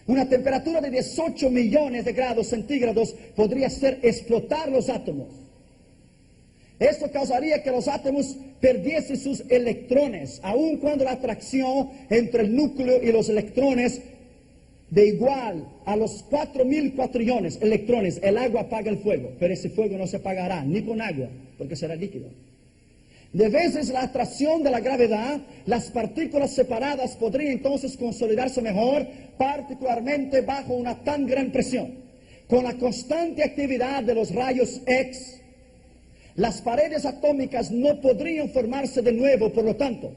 Una temperatura de 18 millones de grados centígrados podría hacer explotar los átomos. Esto causaría que los átomos perdiesen sus electrones, aun cuando la atracción entre el núcleo y los electrones de igual a los 4.000 cuatrillones electrones. El agua apaga el fuego, pero ese fuego no se apagará ni con agua, porque será líquido. De veces la atracción de la gravedad, las partículas separadas podrían entonces consolidarse mejor, particularmente bajo una tan gran presión. Con la constante actividad de los rayos X, las paredes atómicas no podrían formarse de nuevo, por lo tanto,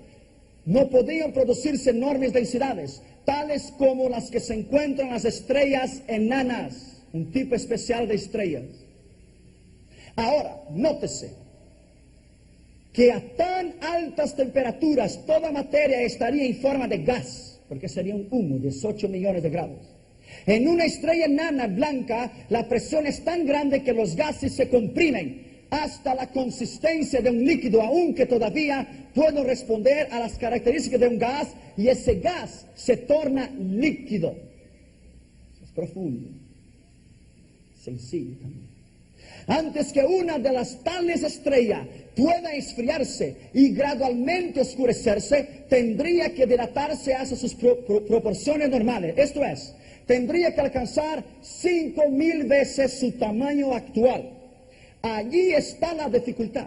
no podrían producirse enormes densidades, tales como las que se encuentran en las estrellas enanas, un tipo especial de estrellas. Ahora, nótese que a tan altas temperaturas toda materia estaría en forma de gas, porque sería un humo de 18 millones de grados. En una estrella enana blanca, la presión es tan grande que los gases se comprimen hasta la consistencia de un líquido, aunque todavía pueden responder a las características de un gas, y ese gas se torna líquido. Es profundo, sencillo también. Antes que una de las tales estrellas pueda enfriarse y gradualmente oscurecerse, tendría que dilatarse hacia sus proporciones normales. Esto es, tendría que alcanzar 5.000 veces su tamaño actual. Allí está la dificultad.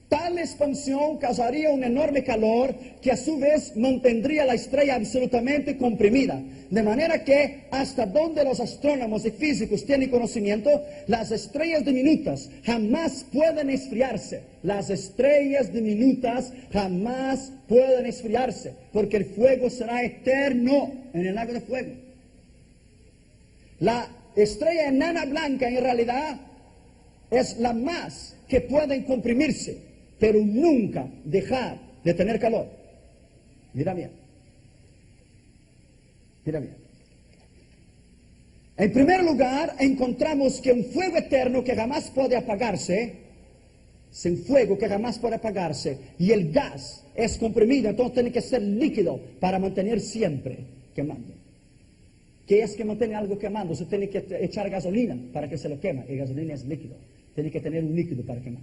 Tal expansión causaría un enorme calor que a su vez mantendría la estrella absolutamente comprimida. De manera que, hasta donde los astrónomos y físicos tienen conocimiento, las estrellas diminutas jamás pueden enfriarse. Las estrellas diminutas jamás pueden enfriarse, porque el fuego será eterno en el lago de fuego. La estrella enana blanca en realidad es la más que pueden comprimirse, pero nunca dejar de tener calor. Mira bien. Mira bien. En primer lugar, encontramos que un fuego eterno que jamás puede apagarse, es un fuego que jamás puede apagarse, y el gas es comprimido, entonces tiene que ser líquido para mantener siempre quemando. ¿Qué es que mantiene algo quemando? Se tiene que echar gasolina para que se lo quema, y gasolina es líquido. Tiene que tener un líquido para quemar.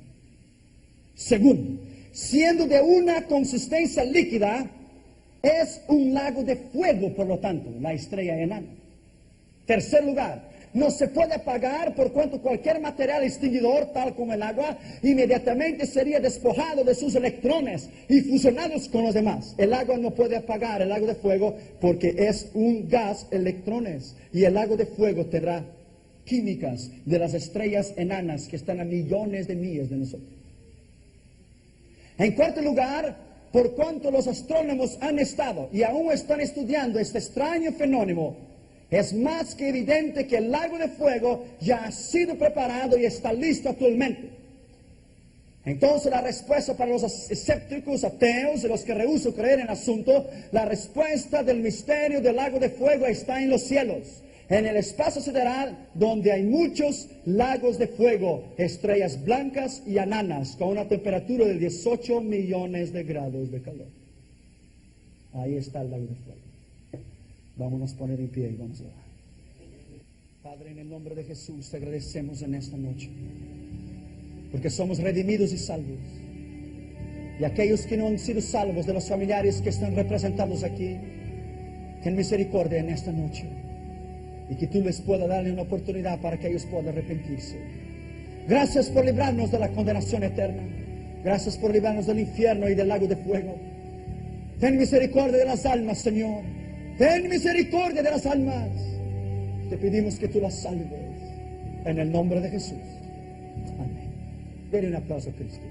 Segundo, siendo de una consistencia líquida, es un lago de fuego, por lo tanto, la estrella enana. Tercer lugar, no se puede apagar por cuanto cualquier material extinguidor, tal como el agua, inmediatamente sería despojado de sus electrones y fusionados con los demás. El agua no puede apagar el lago de fuego porque es un gas, electrones, y el lago de fuego tendrá químicas de las estrellas enanas que están a millones de millas de nosotros. En cuarto lugar, por cuanto los astrónomos han estado y aún están estudiando este extraño fenómeno, es más que evidente que el lago de fuego ya ha sido preparado y está listo actualmente. Entonces la respuesta para los escépticos, ateos, de los que rehúsan creer en el asunto, la respuesta del misterio del lago de fuego está en los cielos, en el espacio sideral, donde hay muchos lagos de fuego, estrellas blancas y enanas, con una temperatura de 18 millones de grados de calor. Ahí está el lago de fuego. Vámonos a poner en pie y vamos a orar. Padre, en el nombre de Jesús, te agradecemos en esta noche, porque somos redimidos y salvos. Y aquellos que no han sido salvos, de los familiares que están representados aquí, ten misericordia en esta noche, y que tú les puedas darle una oportunidad para que ellos puedan arrepentirse. Gracias por librarnos de la condenación eterna. Gracias por librarnos del infierno y del lago de fuego. Ten misericordia de las almas, Señor. Ten misericordia de las almas. Te pedimos que tú las salves en el nombre de Jesús. Amén. Denle un aplauso a Cristo.